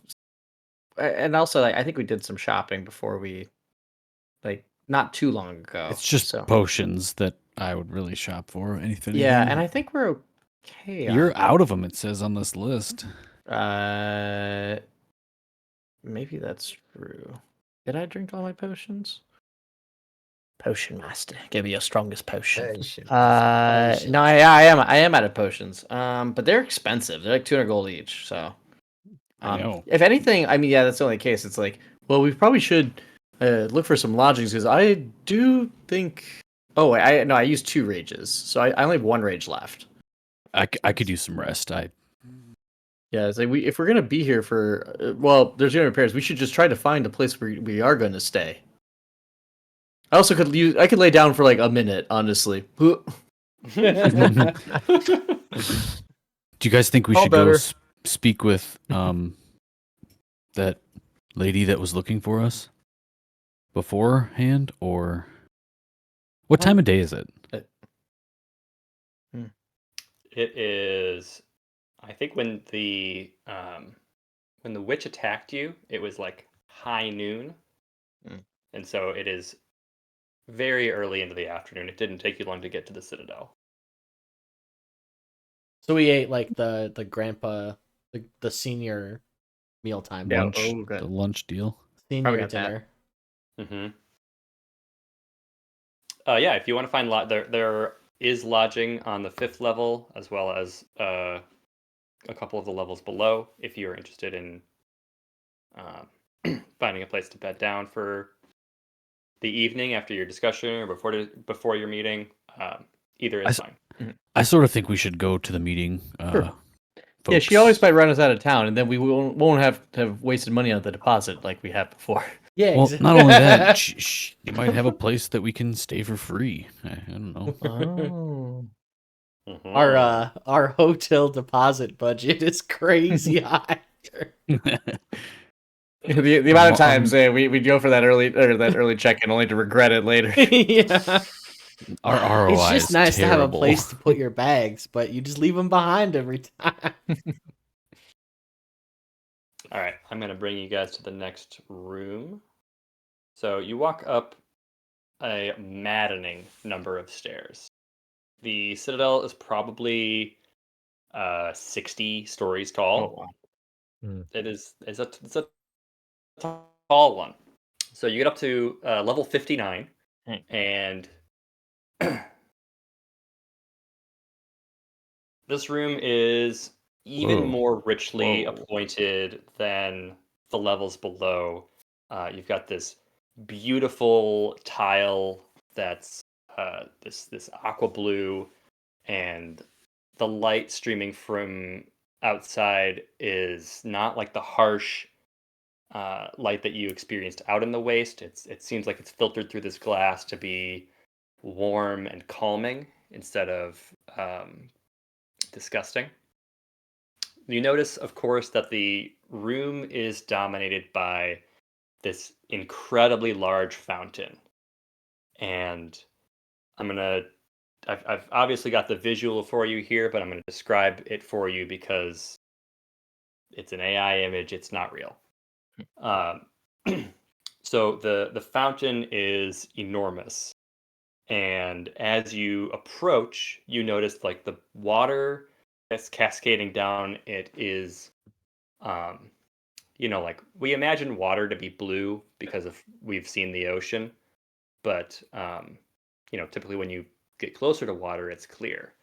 and also like I think we did some shopping before we, like not too long ago. It's just so. potions that I would really shop for. Anything. Yeah, and I think we're chaos. You're out of them, it says on this list. Maybe that's true. Did I drink all my potions? Potion master, give me your strongest potion. Potion No, I am out of potions. But they're expensive. They're like 200 gold each. So, I know. if anything, I mean, yeah, that's the only case. It's like, well, we probably should look for some lodgings because I do think. Oh, I used 2 rages, so I only have 1 rage left. I could use some rest. Yeah, it's like if we're gonna be here for well, there's gonna be repairs. We should just try to find a place where we are gonna stay. I also could lay down for like a minute, honestly. Do you guys think we All should go better. speak with that lady that was looking for us beforehand, or what time of day is it? It is, I think when the witch attacked you, it was like high noon, and so it is very early into the afternoon. It didn't take you long to get to the Citadel. So we ate like the grandpa, the senior mealtime, Yeah. Lunch, Oh, good. the lunch deal. senior Probably got that. dinner. Mm-hmm. Yeah, if you want to find there is lodging on the 5th level as well as a couple of the levels below. If you're interested in finding a place to bed down for the evening after your discussion or before your meeting, either is fine. I sort of think we should go to the meeting. Sure. Yeah, she always might run us out of town, and then we won't have wasted money on the deposit like we have before. Yeah. Well, not only that, she might have a place that we can stay for free. I don't know. Oh. Mhm. Our hotel deposit budget is crazy high. The amount of times we'd go for that early check-in only to regret it later. Yeah. Our ROI It's just is nice to have a terrible. place to put your bags, but you just leave them behind every time. All right, I'm going to bring you guys to the next room. So you walk up a maddening number of stairs. The Citadel is probably 60 stories tall. It's a tall one. So you get up to level 59, and this room is even Whoa. more richly Whoa. appointed than the levels below. You've got this beautiful tile that's this aqua blue, and the light streaming from outside is not like the harsh light that you experienced out in the waste. It seems like it's filtered through this glass to be warm and calming instead of disgusting. You notice, of course, that the room is dominated by this incredibly large fountain. And I've obviously got the visual for you here, but I'm going to describe it for you because it's an AI image, it's not real. So the fountain is enormous. And as you approach, you notice like the water that's cascading down it is like we imagine water to be blue because we've seen the ocean, but typically when you get closer to water it's clear.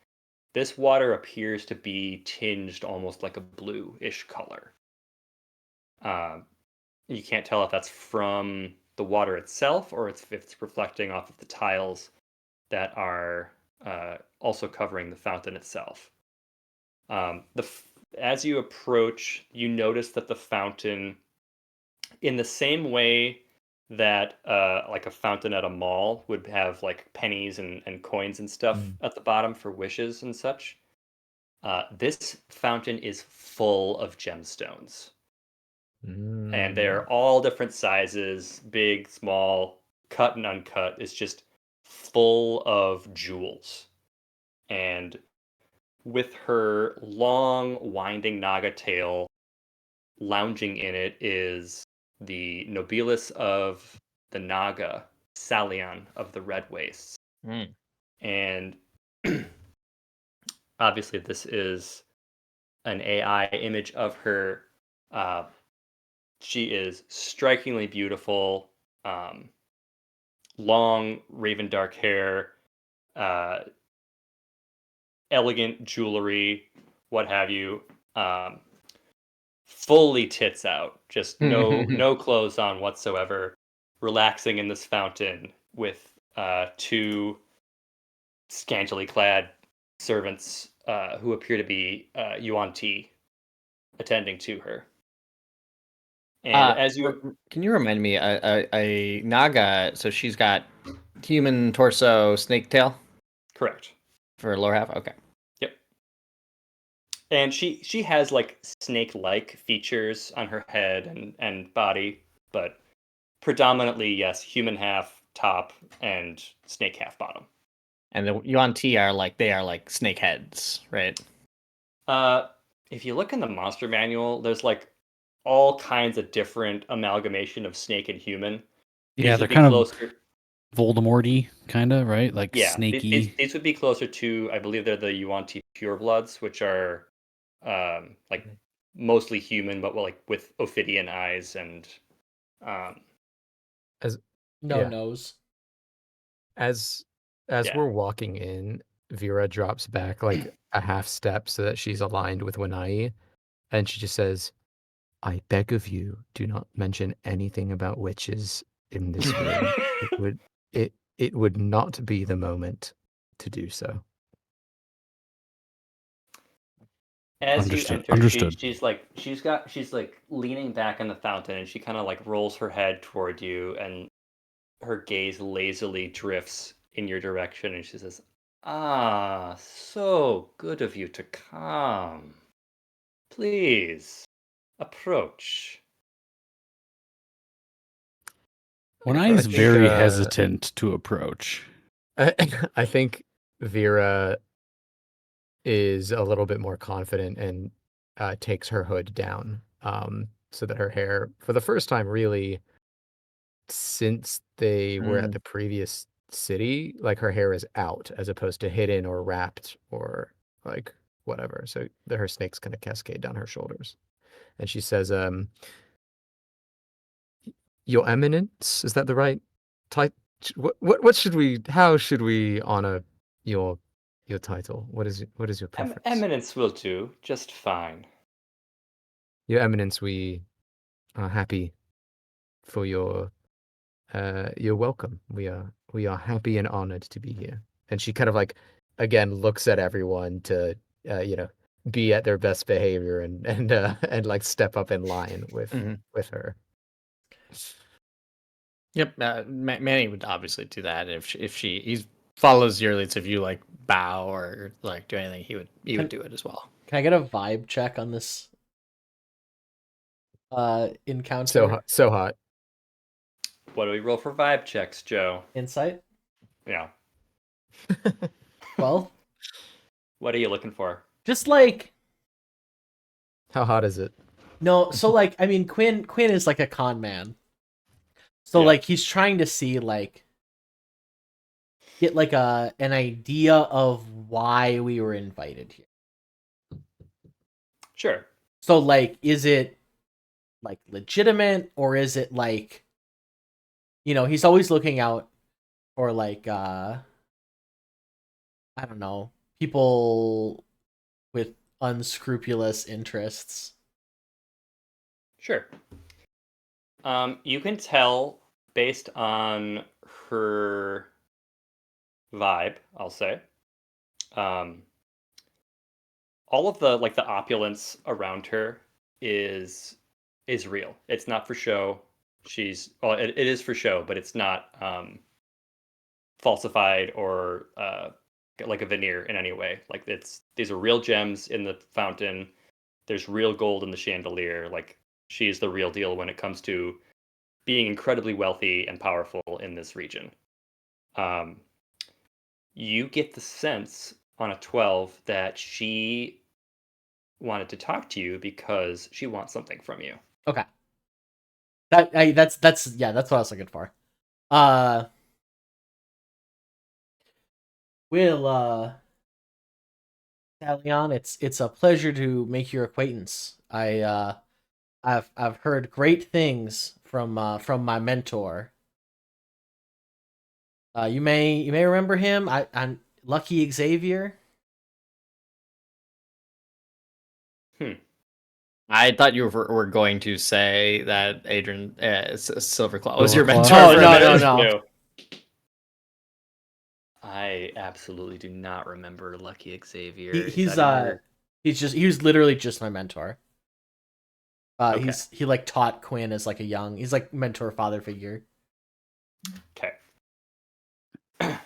This water appears to be tinged almost like a bluish color. You can't tell if that's from the water itself or if it's reflecting off of the tiles that are also covering the fountain itself. As you approach, you notice that the fountain, in the same way that like a fountain at a mall would have like pennies and coins and stuff at the bottom for wishes and such, this fountain is full of gemstones. And they're all different sizes, big, small, cut and uncut. It's just full of jewels. And with her long, winding Naga tail, lounging in it is the nobilis of the Naga, Salion of the Red Wastes. And obviously this is an AI image of her. She is strikingly beautiful, long raven dark hair, uh, elegant jewelry, what have you. Fully tits out, just no clothes on whatsoever, relaxing in this fountain with two scantily clad servants who appear to be Yuan Ti attending to her. And as you Can you remind me, a Naga? So she's got human torso, snake tail correct, for lower half. Okay. yep, and she has like snake-like features on her head and body, but predominantly yes, human half top and snake half bottom. And the Yuan Ti are like snake heads, right? If you look in the monster manual, there's like all kinds of different amalgamation of snake and human. Yeah, These they're would be kind of closer. Voldemorty, kind of, right? Like Yeah, snaky. these would be closer to. I believe they're the Yuan Ti purebloods, which are like mostly human, but like with ophidian eyes and um, As No yeah, nose. as Yeah. we're walking in, Vera drops back like a half step so that she's aligned with Wanai, and she just says, "I beg of you, do not mention anything about witches in this room. It would not be the moment to do so." As you Understood. enter, Understood. she's like leaning back in the fountain, and she kind of like rolls her head toward you, and her gaze lazily drifts in your direction, and she says, "Ah, so good of you to come. Please approach." When I I is think very hesitant to approach. I think Vera is a little bit more confident and takes her hood down, so that her hair, for the first time, really, since they were at the previous city, like her hair is out as opposed to hidden or wrapped or like whatever. So that her snake's gonna cascade down her shoulders. And she says, "Your Eminence, is that the right type? What should we? How should we honor your title? What is your preference?" Eminence will do just fine. "Your Eminence, we are happy for your welcome. We are happy and honored to be here." And she kind of like again looks at everyone to you know, be at their best behavior and like step up in line with her. Yep. Manny would obviously do that if he follows your leads. If you like bow or like do anything, he would do it as well. Can I get a vibe check on this encounter? So hot, so hot. What do we roll for vibe checks, Joe? Insight? Yeah. 12? What are you looking for? Just like How hot is it? no, so like I mean Quinn is like a con man. So Yeah. like he's trying to see like get like an idea of why we were invited here. Sure. So like is it like legitimate or is it like he's always looking out for like I don't know, people with unscrupulous interests. Sure. You can tell based on her vibe, I'll say. Um, all of the like the opulence around her is real. It's not for show. It is for show, but it's not falsified or like a veneer in any way. Like these are real gems in the fountain. There's real gold in the chandelier. Like she is the real deal when it comes to being incredibly wealthy and powerful in this region. Um, you get the sense on a 12 that she wanted to talk to you because she wants something from you. Okay. That's yeah, that's what I was looking for. We'll Talion, it's a pleasure to make your acquaintance. I've heard great things from my mentor. You may remember him. I'm Lucky Xavier. I thought you were going to say that Adrian Silverclaw was your Silverclaw? mentor. Oh, for a no, minute. no, no. I absolutely do not remember Lucky Xavier. He, Is he's that in your- he was literally just my mentor. Okay. He like taught Quinn as like he's like mentor father figure. Okay. That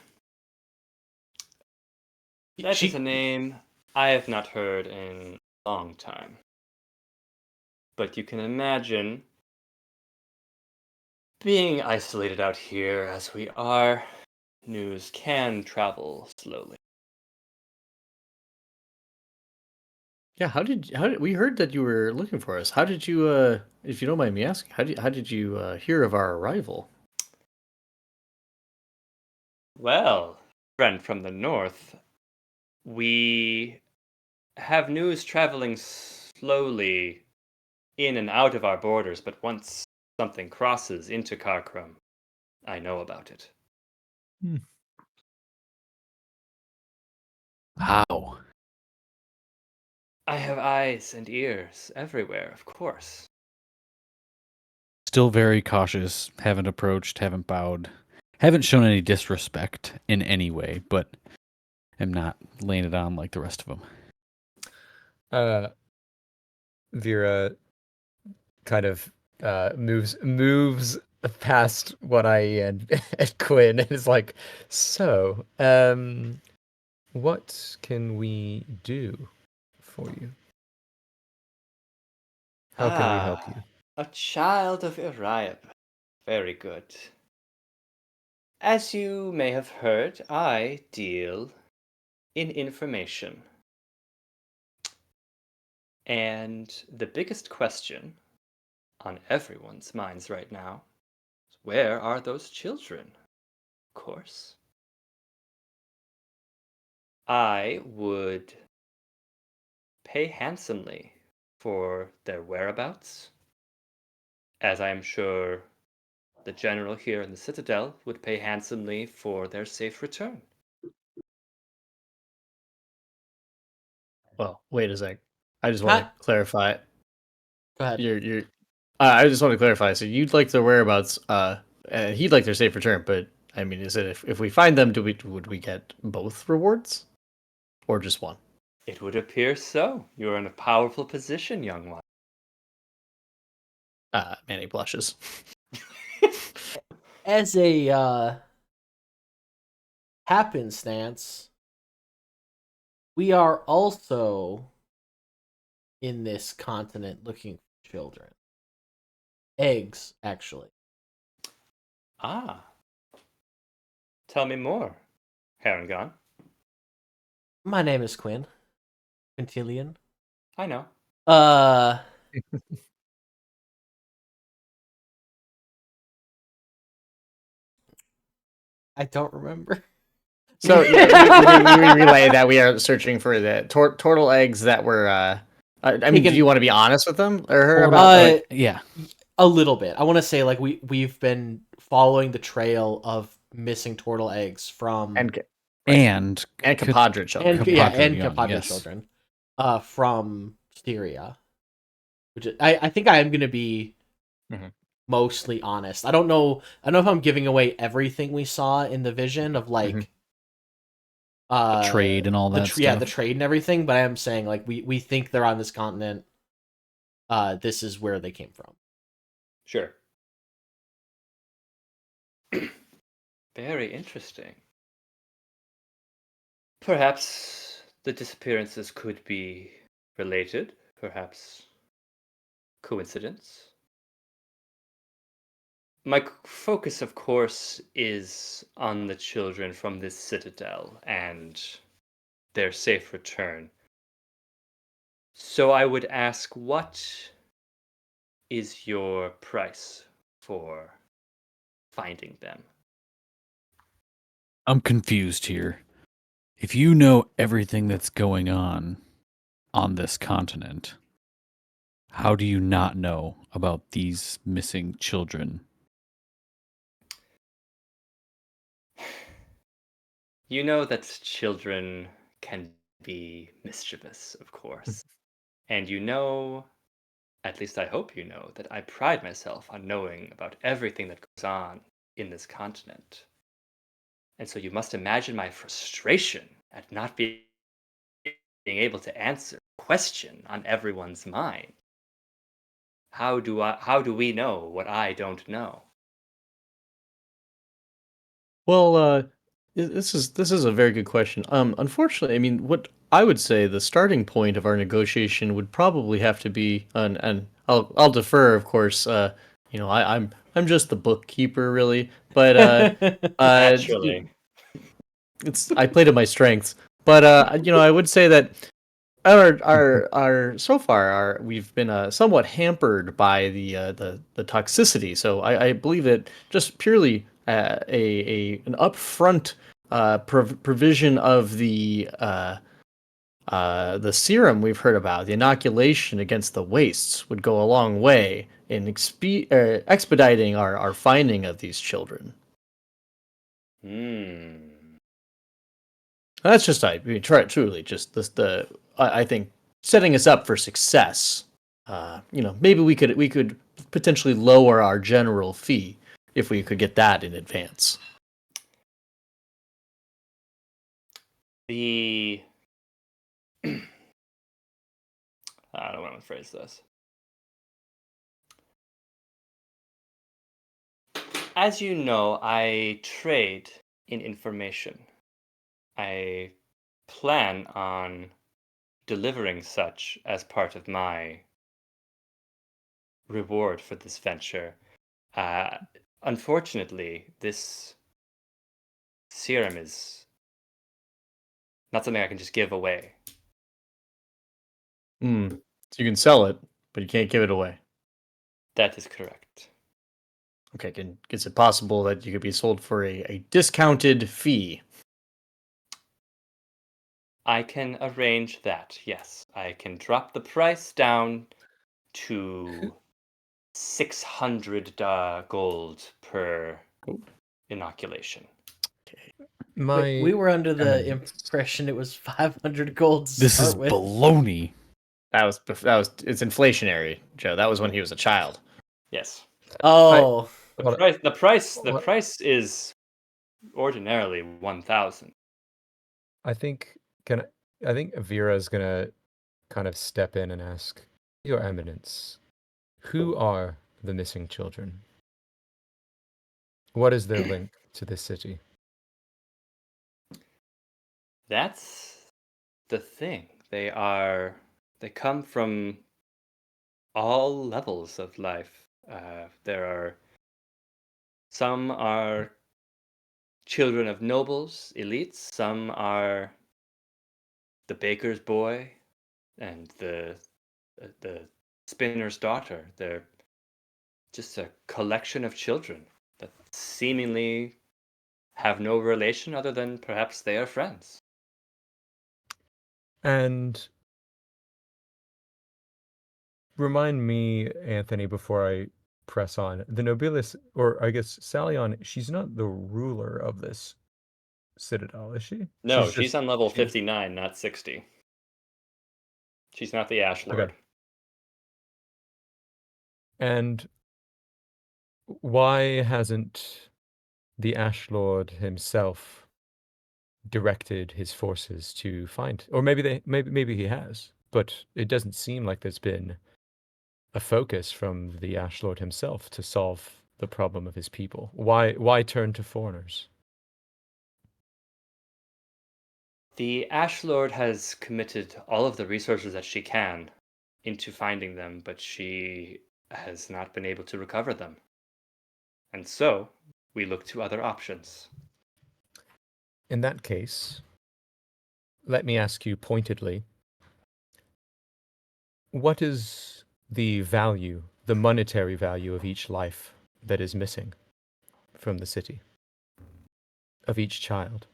is a name I have not heard in a long time. But you can imagine being isolated out here as we are, news can travel slowly. Yeah, how did we heard that you were looking for us? How did you, if you don't mind me asking, how did you hear of our arrival? Well, friend from the north, we have news traveling slowly in and out of our borders, but once something crosses into Karkrum, I know about it. How? I have eyes and ears everywhere, of course. Still very cautious. Haven't approached, haven't bowed, haven't shown any disrespect in any way, but am not laying it on like the rest of them. Vera kind of moves past what I and Quinn and is like, so, what can we do for you? How can we help you? A child of Uriab. Very good. As you may have heard, I deal in information. And the biggest question on everyone's minds right now is, where are those children? Of course. I would pay handsomely for their whereabouts, as I am sure the general here in the Citadel would pay handsomely for their safe return. Well, wait a sec. I just want to clarify. Go ahead. You're. I just want to clarify. So you'd like their whereabouts. He'd like their safe return. But I mean, is it if we find them, would we get both rewards, or just one? It would appear so. You are in a powerful position, young one. Manny blushes. As a happenstance, we are also in this continent looking for children. Eggs, actually. Ah. Tell me more, Harangon. My name is Quinn. Quintilian. I know. I don't remember. So yeah, we relay that we are searching for the turtle eggs that were. I mean, do you want to be honest with them or her about? Yeah. A little bit. I want to say like we've been following the trail of missing turtle eggs from and compadre children. compadre children, from Styria. Which I think I am gonna be mostly honest. I don't know if I'm giving away everything we saw in the vision of like the trade and all that stuff. Yeah, the trade and everything, but I am saying like we think they're on this continent. This is where they came from. Sure. Very interesting. Perhaps the disappearances could be related. Perhaps coincidence. My focus, of course, is on the children from this citadel and their safe return. So I would ask, what is your price for finding them? I'm confused here. If you know everything that's going on this continent, how do you not know about these missing children? You know that children can be mischievous, of course. And you know, at least I hope you know, that I pride myself on knowing about everything that goes on in this continent. And so you must imagine my frustration at not being able to answer a question on everyone's mind. How do we know what I don't know? Well, this is a very good question. Unfortunately, I mean, what I would say the starting point of our negotiation would probably have to be, and I'll defer, of course. I'm just the bookkeeper, really, but uh, Naturally. it's I play to my strengths. But I would say that our so far our we've been somewhat hampered by the toxicity. So I believe that just purely an upfront provision of the serum we've heard about, the inoculation against the wastes, would go a long way in expediting our finding of these children. Hmm. That's just I mean, truly just I think setting us up for success. Maybe we could potentially lower our general fee if we could get that in advance. The I don't want to phrase this. As you know, I trade in information. I plan on delivering such as part of my reward for this venture. Uh, Unfortunately, this serum is not something I can just give away. So you can sell it, but you can't give it away. That is correct. Okay, is it possible that you could be sold for a discounted fee? I can arrange that, yes. I can drop the price down to 600 gold per inoculation. Wait, My we were under the eminence. impression it was 500 gold to This is start with. baloney. It's inflationary, Joe. That was when he was a child. Yes. Oh, Well, The price is ordinarily 1,000. I think I think Vera is gonna kind of step in and ask, Your Eminence, who are the missing children? What is their link to this city? That's the thing. They come from all levels of life. Some are children of nobles, elites. Some are the baker's boy and the spinner's daughter. They're just a collection of children that seemingly have no relation other than perhaps they are friends. And remind me, Anthony, before I press on, the Nobilis, or I guess Salion, she's not the ruler of this citadel, is she? No, She's she's just on level she's 59, not 60. She's not the Ash okay. Lord. And why hasn't the Ash Lord himself directed his forces to find, or maybe he has, but it doesn't seem like there's been a focus from the Ash Lord himself to solve the problem of his people. Why turn to foreigners? The Ash Lord has committed all of the resources that she can into finding them, but she has not been able to recover them. And so, we look to other options. In that case, let me ask you pointedly, what is the value, the monetary value of each life that is missing from the city? Of each child?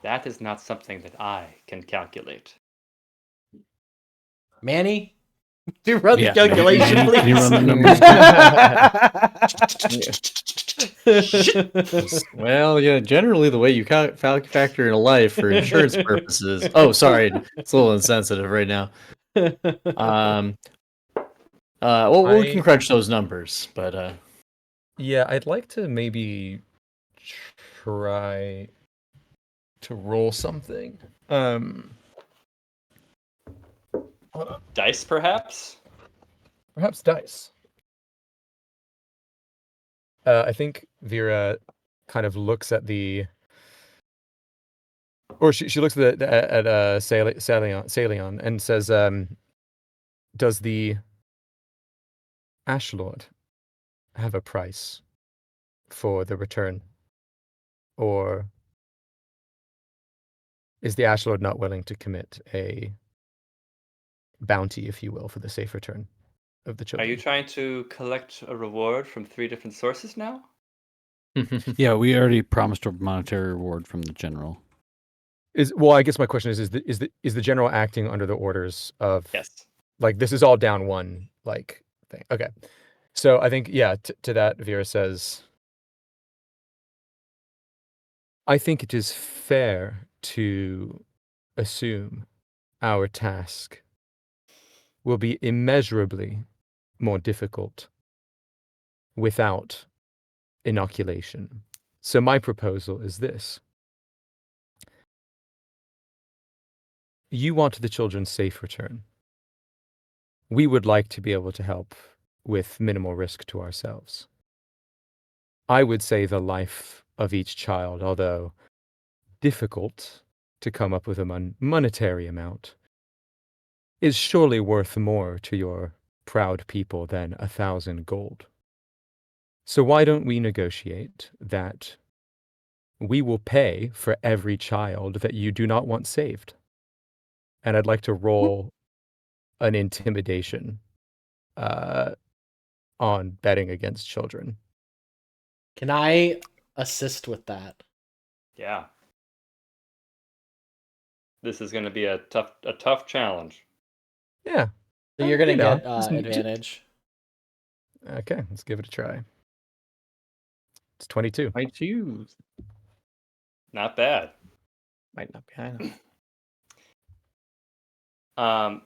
That is not something that I can calculate. Manny, do you run the Yeah, calculation, Manny, please? can you run the numbers? Well, yeah, generally the way you factor in a life for insurance purposes. Oh, sorry, it's a little insensitive right now. Well, we can crunch those numbers, but Yeah, I'd like to maybe try to roll something. Hold on. Dice, perhaps? Perhaps dice. I think Vera kind of looks at or she looks at Salion and says, "Does the Ash Lord have a price for the return, or is the Ash Lord not willing to commit a bounty, if you will, for the safe return of the Are children?" you trying to collect a reward from 3 different sources now? Yeah, we already promised a monetary reward from the general. Well, I guess my question is the general acting under the orders of Yes. like this is all down one like thing? Okay, so I think to that Vera says, I think it is fair to assume our task will be immeasurably more difficult without inoculation. So my proposal is this. You want the children's safe return. We would like to be able to help with minimal risk to ourselves. I would say the life of each child, although difficult to come up with a monetary amount, is surely worth more to your proud people than 1,000 gold. So why don't we negotiate that we will pay for every child that you do not want saved? And I'd like to roll an intimidation on betting against children. Can I assist with that? Yeah. This is going to be a tough challenge. Yeah. So you're gonna You know, get just- advantage. Okay, let's give it a try. It's 22. I choose. Not bad. Might not be high enough.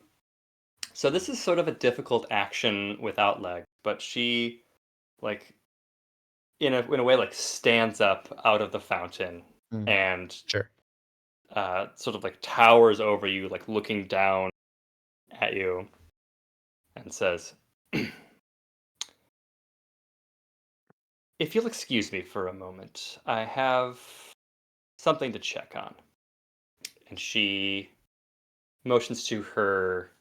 So this is sort of a difficult action without legs, but she, like, in a way, like stands up out of the fountain and Sure. sort of like towers over you, like looking down at you, and says, "If you'll excuse me for a moment, I have something to check on." And she motions to her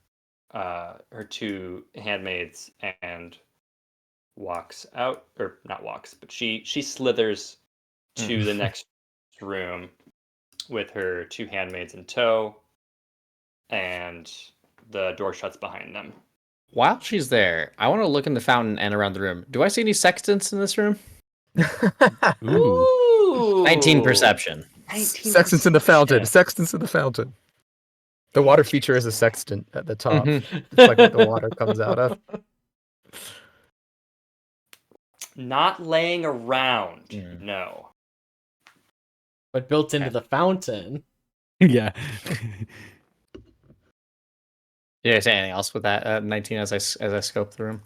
2 handmaids and walks out, or not walks, but she slithers to the next room with her 2 handmaids in tow, and the door shuts behind them. While she's there, I want to look in the fountain and around the room. Do I see any sextants in this room? Ooh. Ooh! 19 perception. 19 Sextants in the fountain. perception. Sextants in the fountain. The water feature is a sextant at the top. Mhm. It's like what the water comes out of. Not laying around. No. But built into Okay. the fountain. Yeah. Did I say anything else with that 19 as I scope the room?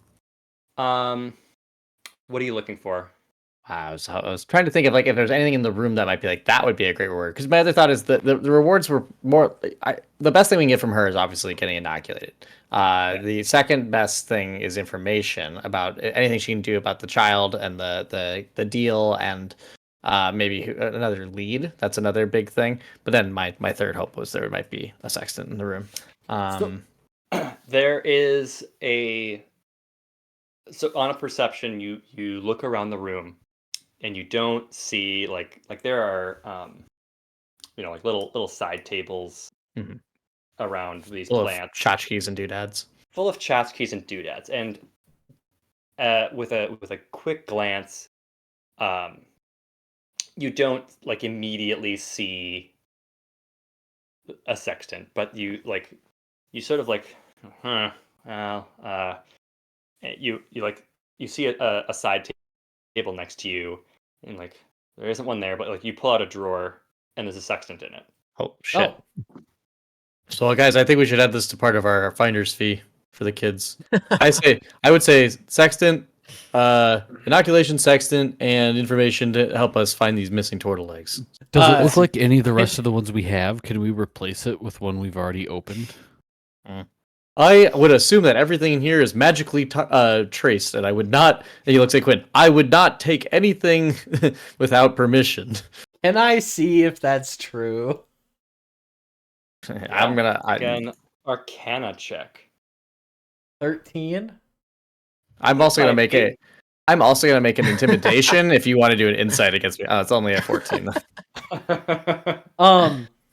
What are you looking for? I was trying to think of like if there's anything in the room that might be like that would be a great reward. Because my other thought is that the rewards were more. The best thing we can get from her is obviously getting inoculated. The second best thing is information about anything she can do about the child and the deal and maybe another lead. That's another big thing. But then my third hope was there might be a sextant in the room. There is so on a perception, you look around the room and you don't see like there are like little side tables around these Full plants, of tchotchkes and doodads. full of tchotchkes and doodads, and with a quick glance, you don't like immediately see a sextant, but you sort of like, well, you see a side table next to you, and like there isn't one there, but like you pull out a drawer and there's a sextant in it. Oh shit! Oh, So guys, I think we should add this to part of our finder's fee for the kids. I would say sextant, inoculation sextant, and information to help us find these missing turtle eggs. Does it Uh, look like any of the rest of the ones we have? Can we replace it with one we've already opened? I would assume that everything in here is magically traced, and I would not. And he looks at Quinn. I would not take anything without permission. can I see if that's true? I'm gonna. Again, Arcana check. 13. I'm also gonna make Eight. I'm also gonna make an intimidation if you want to do an insight against me. Oh, it's only a 14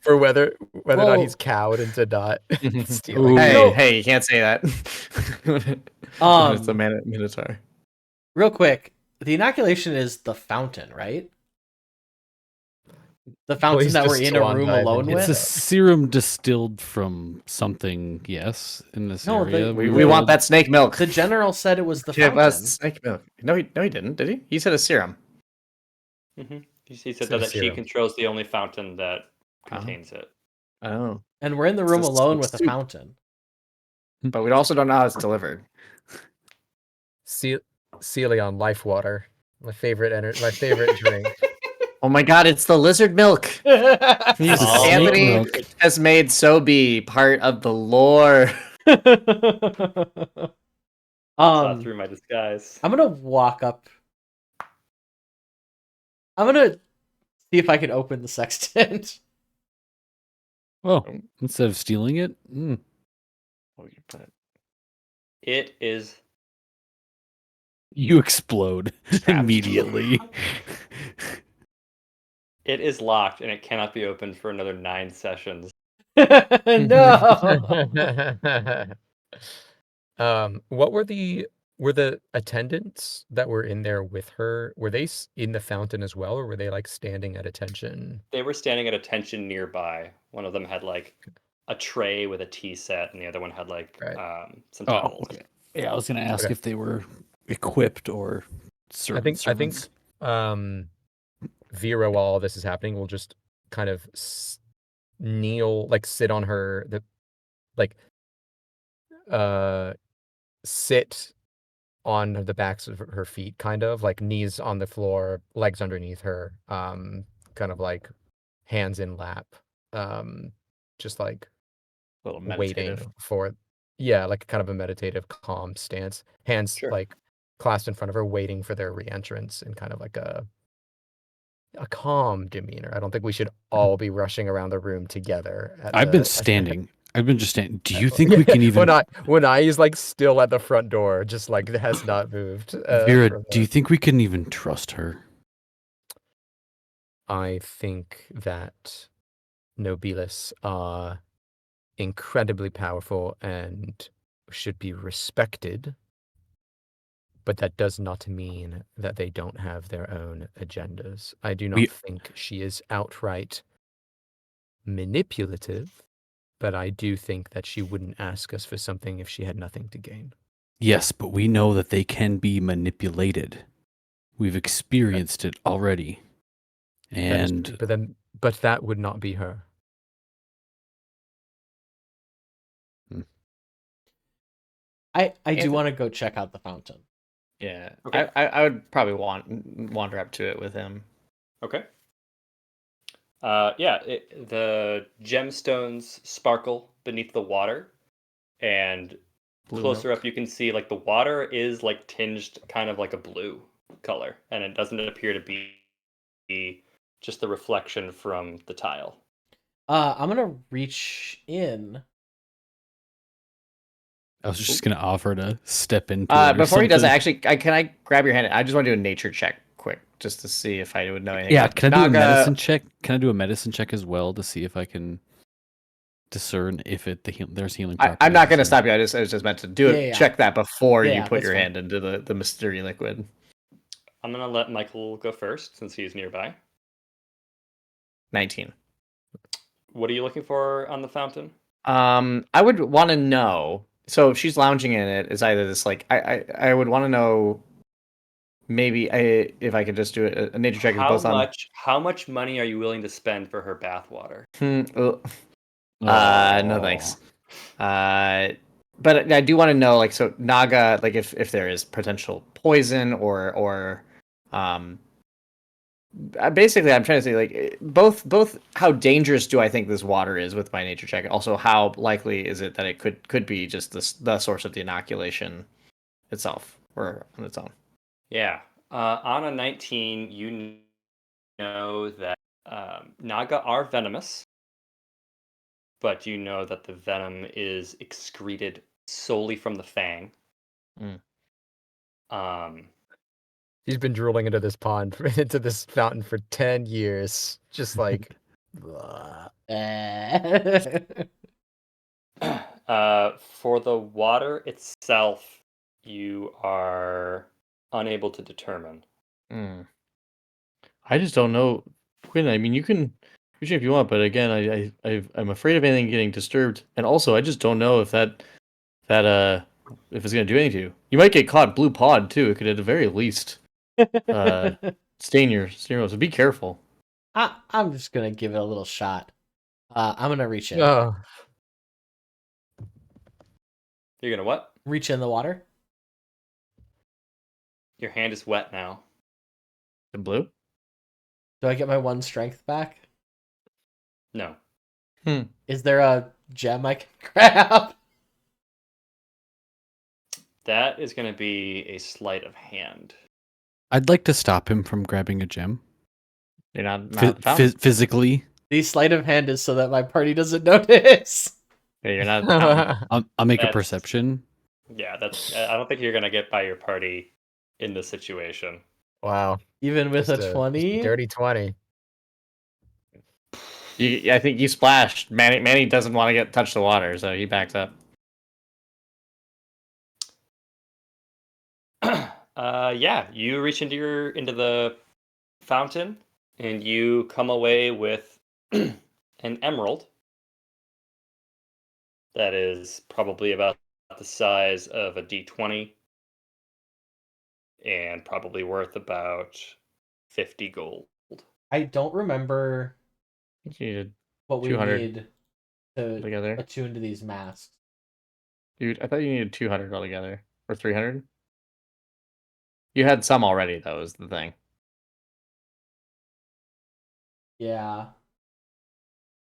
For whether or not Well- he's cowed into not Ooh. stealing. Hey, No. hey, you can't say that. It's a minotaur. Real quick, the inoculation is the fountain, right? The fountain he's that we're just in a swan room diving. alone It's a with. serum distilled from something, yes, in this No, area. We want that snake milk. The general said it was the Give fountain. us snake milk. No, he didn't. Did he? He said a serum. He said So that she serum. controls the only fountain that contains it. Oh, And we're in the room It's a alone with a soup. fountain. but we also don't know how it's delivered. Celion life water. My favorite my favorite drink. Oh my god, it's the lizard milk. Oh, Anthony milk. has made so be part of the lore. Saw through my disguise. I'm gonna walk up. I'm gonna see if I can open the sextant. Oh, instead of stealing it? It is You explode Trapped. immediately. it is locked and it cannot be opened for another 9 sessions. No. What were the attendants that were in there with her? Were they in the fountain as well, or were they like standing at attention? They were standing at attention nearby. One of them had like a tray with a tea set, and the other one had like Right. some Oh, towels. okay. Yeah, I was gonna ask Okay. if they were equipped or servants. I think Vera, while all this is happening, will just kind of kneel, like sit on her sit on the backs of her feet, kind of like knees on the floor, legs underneath her, kind of like hands in lap, just like A little waiting meditative. for, yeah, like kind of a meditative, calm stance, hands Sure. like clasped in front of her, waiting for their re-entrance in kind of like a calm demeanor. I don't think we should all be rushing around the room together. I've been standing. I've been just standing. Do you think we can even? When I is like still at the front door, just like has not moved. Vera, from do you think we can even trust her? I think that Nobilis are incredibly powerful and should be respected, but that does not mean that they don't have their own agendas. I do not We- think she is outright manipulative, but I do think that she wouldn't ask us for something if she had nothing to gain. Yes, but we know that they can be manipulated. We've experienced it already. That is And true, but that would not be her. I do Anthony- want to go check out the fountain. Yeah, Okay. I would probably wander up to it with him. Okay. The gemstones sparkle beneath the water, and closer up you can see like the water is like tinged kind of like a blue color, and it doesn't appear to be just the reflection from the tile. I'm gonna reach in. I was just going to offer to step into it or Before he does it, something. actually, can I grab your hand? I just want to do a nature check quick, just to see if I would know anything. Yeah, about can I do a Naga. medicine check? Can I do a medicine check as well to see if I can discern if there's healing properties? I'm not gonna or- stop you. I was just meant to do it. Yeah. Check that before Yeah, you put that's your fine. hand into the mystery liquid. I'm gonna let Michael go first since he's nearby. 19. What are you looking for on the fountain? I would want to know. So if she's lounging in it, is either this like I would want to know. Maybe if I could just do a nature check is both on. How much money are you willing to spend for her bathwater? No thanks. But I do want to know, like, so Naga, like, if there is potential poison or basically, I'm trying to say, like, both how dangerous do I think this water is with my nature check, also how likely is it that it could be just the source of the inoculation itself or on its own. Yeah. On a 19, you know that Naga are venomous, but you know that the venom is excreted solely from the fang. Mm. He's been drooling into this pond, into this fountain for 10 years. Just like, For the water itself, you are unable to determine. I just don't know. Quinn, I mean, you can appreciate if you want, but again, I'm afraid of anything getting disturbed, and also I just don't know if that if it's gonna do anything to you. You might get caught blue pod too. It could at the very least stain your nose. So be careful. I'm just gonna give it a little shot. I'm gonna reach in. oh, You're gonna what? Reach in the water. Your hand is wet now. The blue? Do I get my 1 strength back? No. Is there a gem I can grab? That is going to be a sleight of hand. I'd like to stop him from grabbing a gem. You're not Physically. The sleight of hand is so that my party doesn't notice. Yeah, you're not. Fountain. I'll make a That's- perception. Yeah, that's. I don't think you're going to get by your party in this situation. wow. Even with Just a 20? Dirty 20. I think you splashed. Manny doesn't want to touch the water, so he backs up. Yeah, you reach into the fountain, and you come away with an emerald that is probably about the size of a D20 and probably worth about 50 gold. I don't remember I think you needed what we 200 need to together. attune to these masks. Dude, I thought you needed 200 altogether. Or 300? You had some already, though, is the thing. Yeah.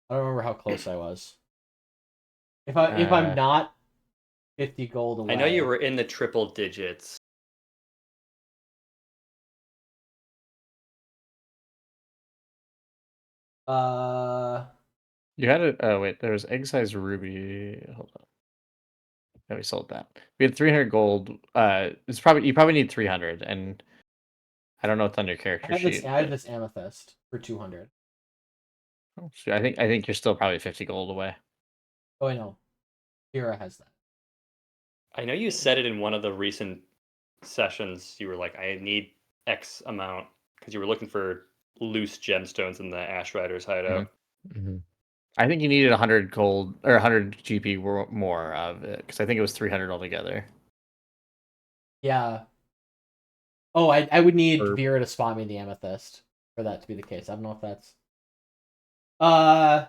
I don't remember how close I was. If I'm not 50 gold away. I know you were in the triple digits. You had it. Oh, wait. There was egg size ruby. Hold on. No, we sold that. We had 300 gold. You probably need 300, and I don't know what's on your character sheet. I have this amethyst for 200. So I think you're still probably 50 gold away. Oh, I know. Kira has that. I know you said it in one of the recent sessions. You were like, I need X amount because you were looking for loose gemstones in the Ash Rider's hideout. Mm-hmm. I think you needed 100 gold or 100 GP more of it because I think it was 300 altogether. Yeah. Oh, I would need Or- Vera to spot me the amethyst for that to be the case. I don't know if that's. No,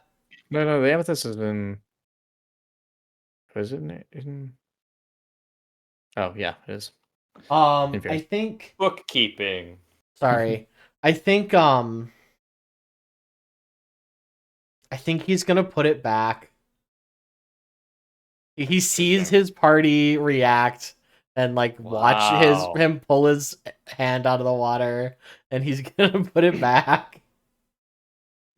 the amethyst has been. Was it in? Oh yeah, it is. I think. Bookkeeping. Sorry, I think he's gonna put it back. He sees his party react and like watch him pull his hand out of the water, and he's gonna put it back.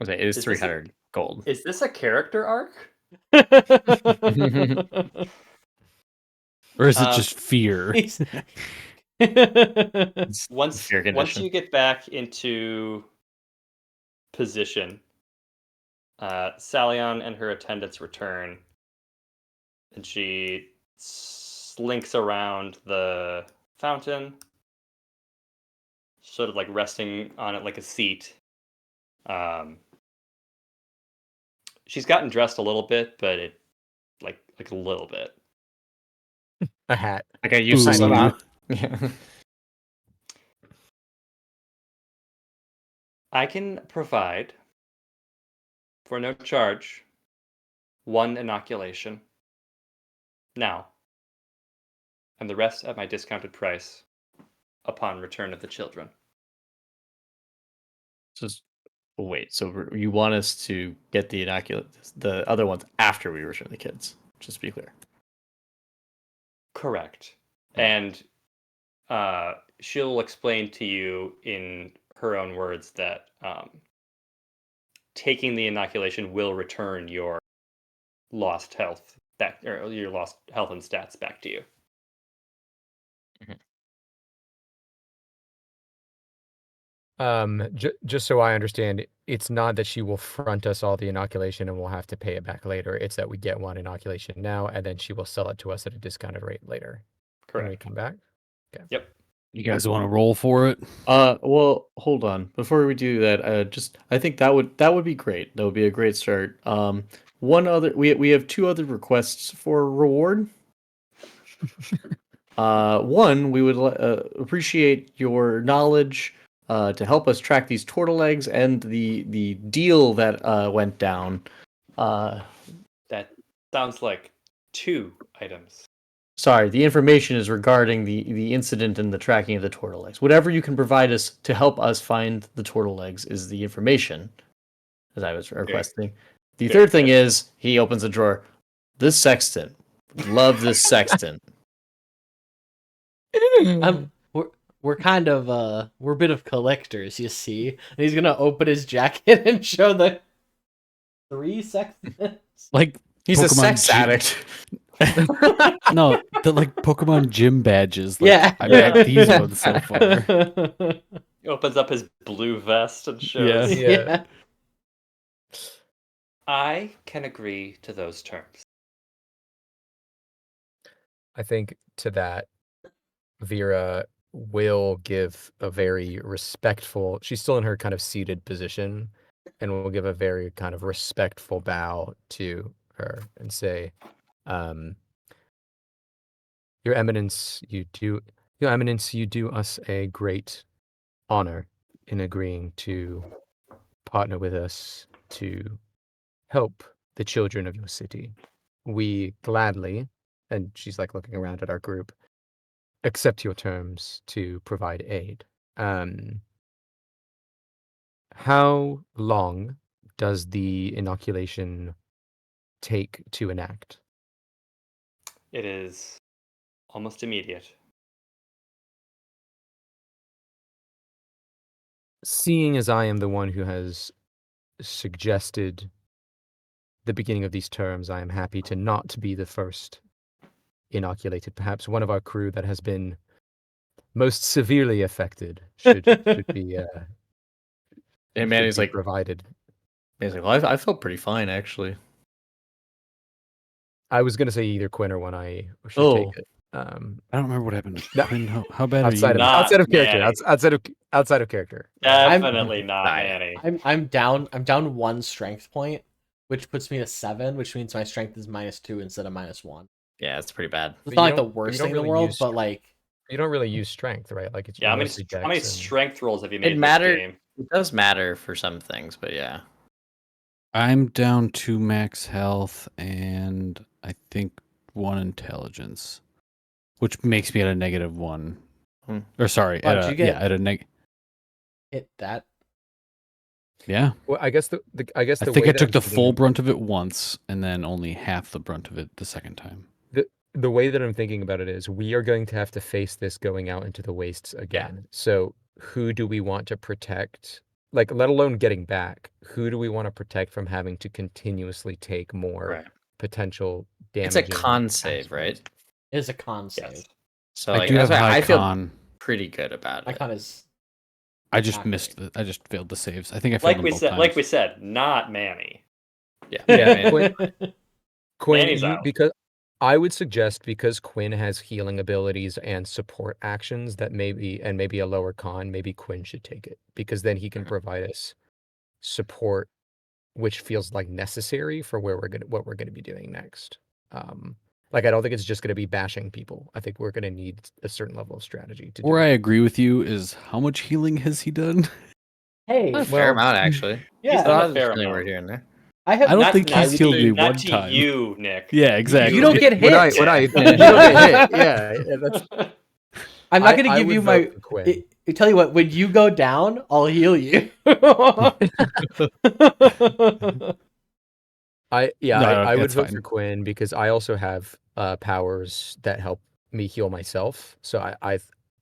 Okay, it is 300 gold. Is this a character arc? Or is it just fear? Once you get back into position, Salion and her attendants return, and she slinks around the fountain, sort of like resting on it like a seat. she's gotten dressed a little bit, but it like a little bit. A hat. Like a useless Ooh. amount. Yeah. I can provide for no charge 1 inoculation now, and the rest at my discounted price upon return of the children. Just wait. So you want us to get the the other ones after we return the kids? Just to be clear. Correct. Hmm. And she'll explain to you in her own words that taking the inoculation will return your lost health back, or your lost health and stats back to you. Just so I understand, it's not that she will front us all the inoculation and we'll have to pay it back later. It's that we get 1 inoculation now, and then she will sell it to us at a discounted rate later when we Correct. come back. Okay. Yep. You guys want to roll for it? Well, hold on. Before we do that, I think that would be great. That would be a great start. One other, we have 2 other requests for reward. One, we would appreciate your knowledge to help us track these turtle eggs and the deal that went down. That sounds like 2 items. Sorry, the information is regarding the incident and the tracking of the turtle eggs. Whatever you can provide us to help us find the turtle eggs is the information, as I was requesting. The Very third thing is, he opens a drawer. This sextant. Love this sextant. We're kind of we're a bit of collectors, you see. And he's gonna open his jacket and show the 3 sextants. Like He's a Pokemon sex gym- addict. No, the like Pokemon gym badges. Like, Yeah. I got these ones so far. He opens up his blue vest and shows. Yeah. Yeah. I can agree to those terms. I think to that, Vera will give a very respectful, she's still in her kind of seated position, and will give a very kind of respectful bow to her and say, Your Eminence, you do us a great honor in agreeing to partner with us to help the children of your city. We gladly, and she's like looking around at our group, accept your terms to provide aid. How long does the inoculation take to enact? It is almost immediate. Seeing as I am the one who has suggested the beginning of these terms, I am happy to not be the first inoculated. Perhaps one of our crew that has been most severely affected should be And man, should he's be like, provided. well, I felt pretty fine actually. I was going to say either Quinn or One Eye should Oh. take it. I don't remember what happened. No. Quinn, how bad outside are you? of Not outside of character, Manny. outside of character. Definitely not Right. Manny. I'm down 1 strength point, which puts me to 7, which means my strength is -2 instead of -1. Yeah, it's pretty bad. It's But not you like the don't- worst you don't thing in the really world, use but strength. like You don't really use strength, right? Like it's Yeah, how many mostly how many dex and- strength rolls have you made It this mattered. game? It does matter for some things, but yeah. I'm down to max health and I think 1 intelligence, which makes me at a -1. Hmm. Or sorry, Wow, at did a, you get- yeah, at a neg. hit that. Yeah, Well, I guess the I think way I that took I'm the thinking full of- brunt of it once, and then only half the brunt of it the second time. the way that I'm thinking about it is we are going to have to face this going out into the wastes again. So who do we want to protect? Like, let alone getting back, who do we want to protect from having to continuously take more Right. potential damage? It's a con save, right? It is a con save. Yes. So I like, do have that's why high I feel con. pretty good about My it. con is I just not missed. great. I just failed the saves. I think I failed Like we them both said, times. not Manny. Yeah. Yeah, Quinn, Manny's out. because I would suggest, because Quinn has healing abilities and support actions that maybe a lower con, maybe Quinn should take it, because then he can provide us support which feels like necessary for what we're gonna be doing next. Like I don't think it's just gonna be bashing people. I think we're gonna need a certain level of strategy to do Where I it. agree with you is how much healing has he done? Hey, A fair Well, amount, actually. yeah, done a I'll fair feeling we're amount. doing there. I have. I don't Not- think not he's healed to- me not one to time. you, Nick. Yeah, exactly. You don't get when I hit. you don't get hit. Yeah, that's. I'm not gonna I give would you vote my. for Quinn. I tell you what, when you go down, I'll heal you. I No, would that's vote for fine. Quinn because I also have powers that help me heal myself. So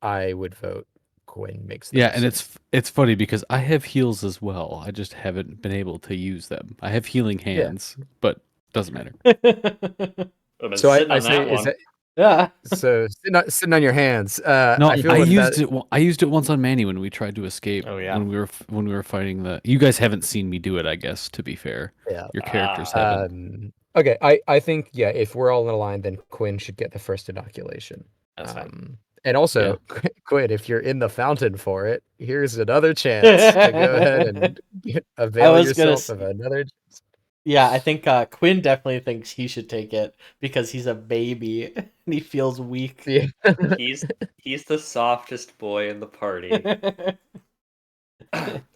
I would vote Quinn makes the Yeah, most and sense. it's funny because I have heals as well. I just haven't been able to use them. I have healing hands, but doesn't matter. I've been So sitting I on say that is one. that Yeah. so sitting on your hands. No, I feel I like used that, it. I used it once on Manny when we tried to escape. Oh, yeah. when we were fighting the. You guys haven't seen me do it, I guess. To be fair, Yeah. your characters Ah. haven't. Okay, I think if we're all in a line, then Quinn should get the first inoculation. That's fine. And also, Quinn, if you're in the fountain for it, here's another chance to go ahead and avail was gonna yourself of another. Yeah, I think Quinn definitely thinks he should take it because he's a baby and he feels weak. Yeah. He's the softest boy in the party.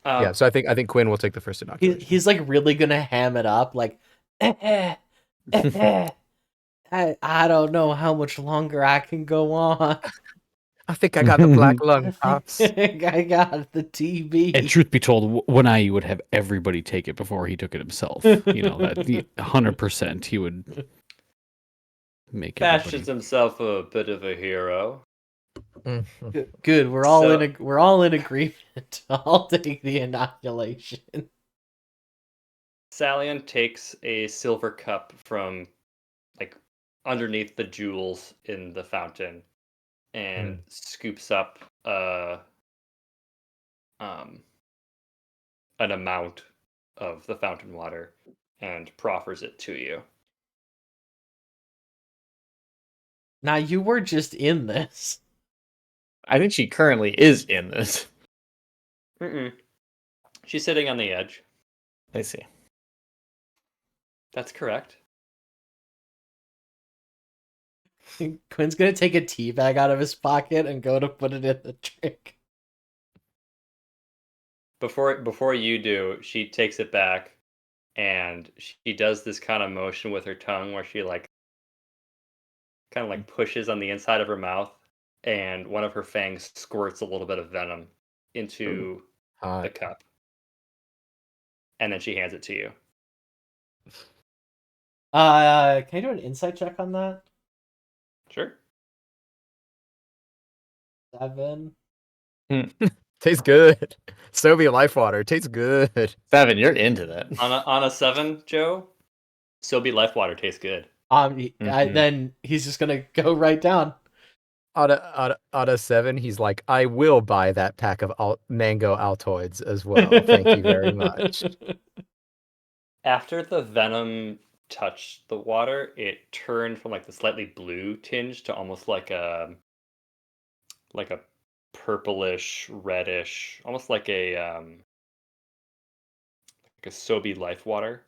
Yeah, so I think Quinn will take the first inoculation. He's like really gonna ham it up, like, I don't know how much longer I can go on. I think I got the black lung, I pops. think I got the TB. And truth be told, Wanai would have everybody take it before he took it himself. You know that 100% he would make Fashions everybody. himself a bit of a hero. Good. We're all So- we're all in agreement. I'll take the inoculation. Salian takes a silver cup from like underneath the jewels in the fountain and scoops up an amount of the fountain water and proffers it to you. Now you were just in this. I think she currently is in this. Mm-mm. She's sitting on the edge. I see. That's correct. Quinn's gonna take a tea bag out of his pocket and go to put it in the drink. Before you do, she takes it back and she does this kind of motion with her tongue where she like kind of like pushes on the inside of her mouth and one of her fangs squirts a little bit of venom into the cup. And then she hands it to you. Can I do an insight check on that? Sure. 7. Tastes good. Soviet life water tastes good. 7, you're into that. On a 7, Joe, Sobe Life Water tastes good. Then he's just gonna go right down. Out of 7, he's like, I will buy that pack of mango Altoids as well. Thank you very much. After the venom touched the water, it turned from like the slightly blue tinge to almost like a purplish, reddish, almost like a Sobe Life Water.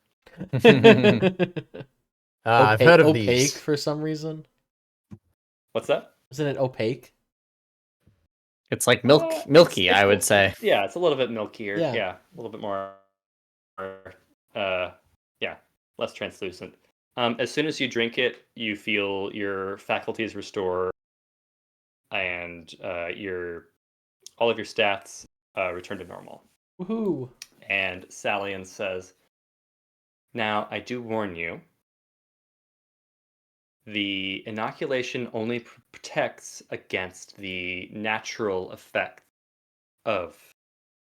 I've heard of opaque these. for some reason. What's that? Isn't it opaque? It's like milky, I would say. Yeah, it's a little bit milkier. Yeah. Yeah, a little bit more. Less translucent. As soon as you drink it, you feel your faculties restore, and all of your stats return to normal. Woohoo! And Salian says, "Now I do warn you. The inoculation only protects against the natural effect of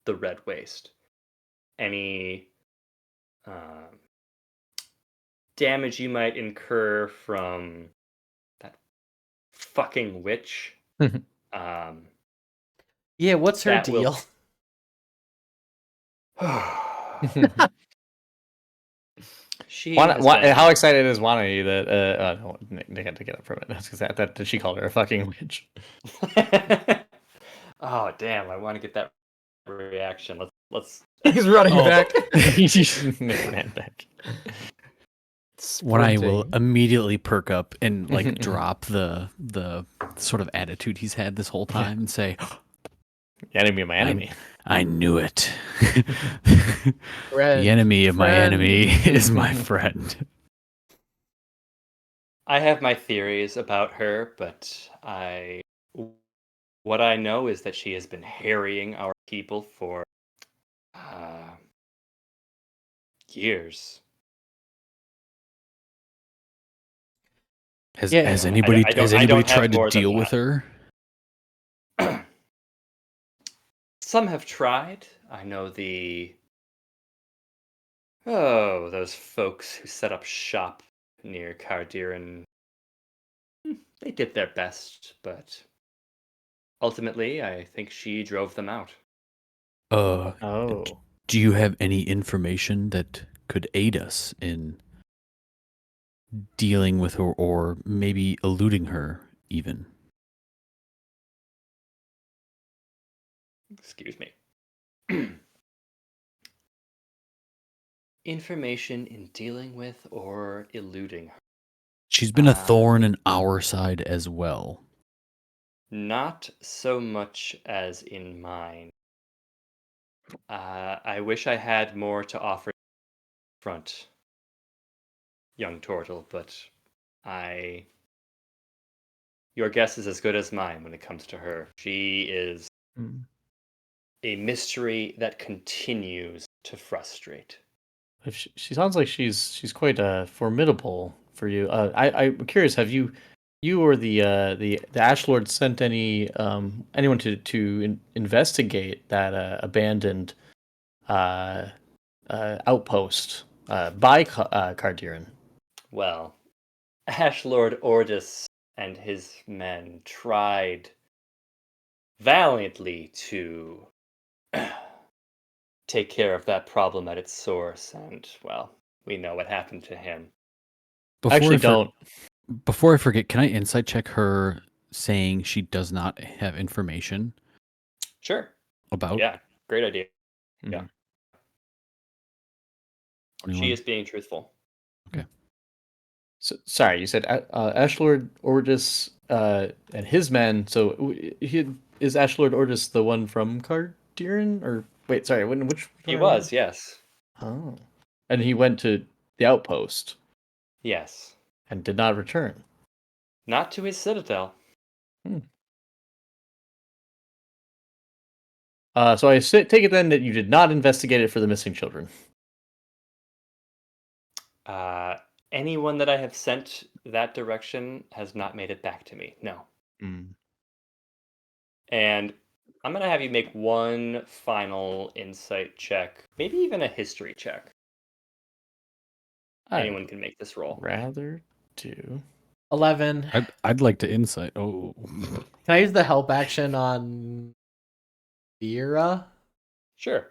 the red waste. Any damage you might incur from that fucking witch. Yeah, what's her That will- deal? She Wana, has been- how excited is Wana that no, Nick had to get up from it. That's because that she called her a fucking witch. Oh damn! I want to get that reaction. Let's let's. He's running Oh. back. Man back. When I will Sprinting. immediately perk up and like drop the sort of attitude he's had this whole time and say, Enemy of my enemy. I knew it. The enemy of my enemy is my friend. I have my theories about her, but what I know is that she has been harrying our people for years. Has Yeah. has I anybody don't- has I anybody don't have tried to more than deal with that. her? Some have tried. I know those folks who set up shop near Cardiran. They did their best, but ultimately, I think she drove them out. Oh. Do you have any information that could aid us in dealing with her or maybe eluding her even? Excuse me. Information in dealing with or eluding her. She's been a thorn in our side as well. Not so much as in mine. I wish I had more to offer front, young turtle, but your guess is as good as mine when it comes to her. She is a mystery that continues to frustrate. She sounds like she's quite formidable for you. I'm curious. Have you or the Ash Lord sent anyone to investigate that abandoned outpost by Cardiran? Well, Ash Lord Ordis and his men tried valiantly to take care of that problem at its source, and, well, we know what happened to him. Actually, don't. Before I forget, can I insight check her saying she does not have information Sure. about? Yeah, great idea. Yeah. Mhm. She 21? is being truthful. So, sorry, you said Ashlord Ordis and his men. So is Ashlord Ordis the one from Cardiran? Or wait, sorry, which He one are we? was, yes. Oh, and he went to the outpost Yes. and did not return. Not to his citadel. So I take it then that you did not investigate it for the missing children. Anyone that I have sent that direction has not made it back to me. No. And I'm going to have you make one final insight check, maybe even a history check. I'd Anyone can make this roll. rather do. 11. I'd like to insight. Oh, Can I use the help action on Vera? Sure.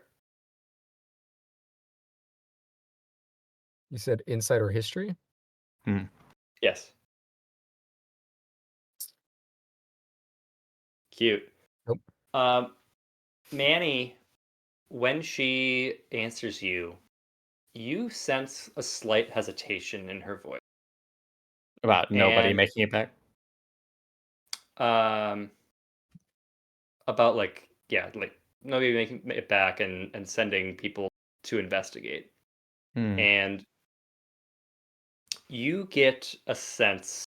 You said insider history? Yes. Cute. Nope. Manny, when she answers you, you sense a slight hesitation in her voice. About nobody And making it back. about like nobody making it back and sending people to investigate. And you get a sense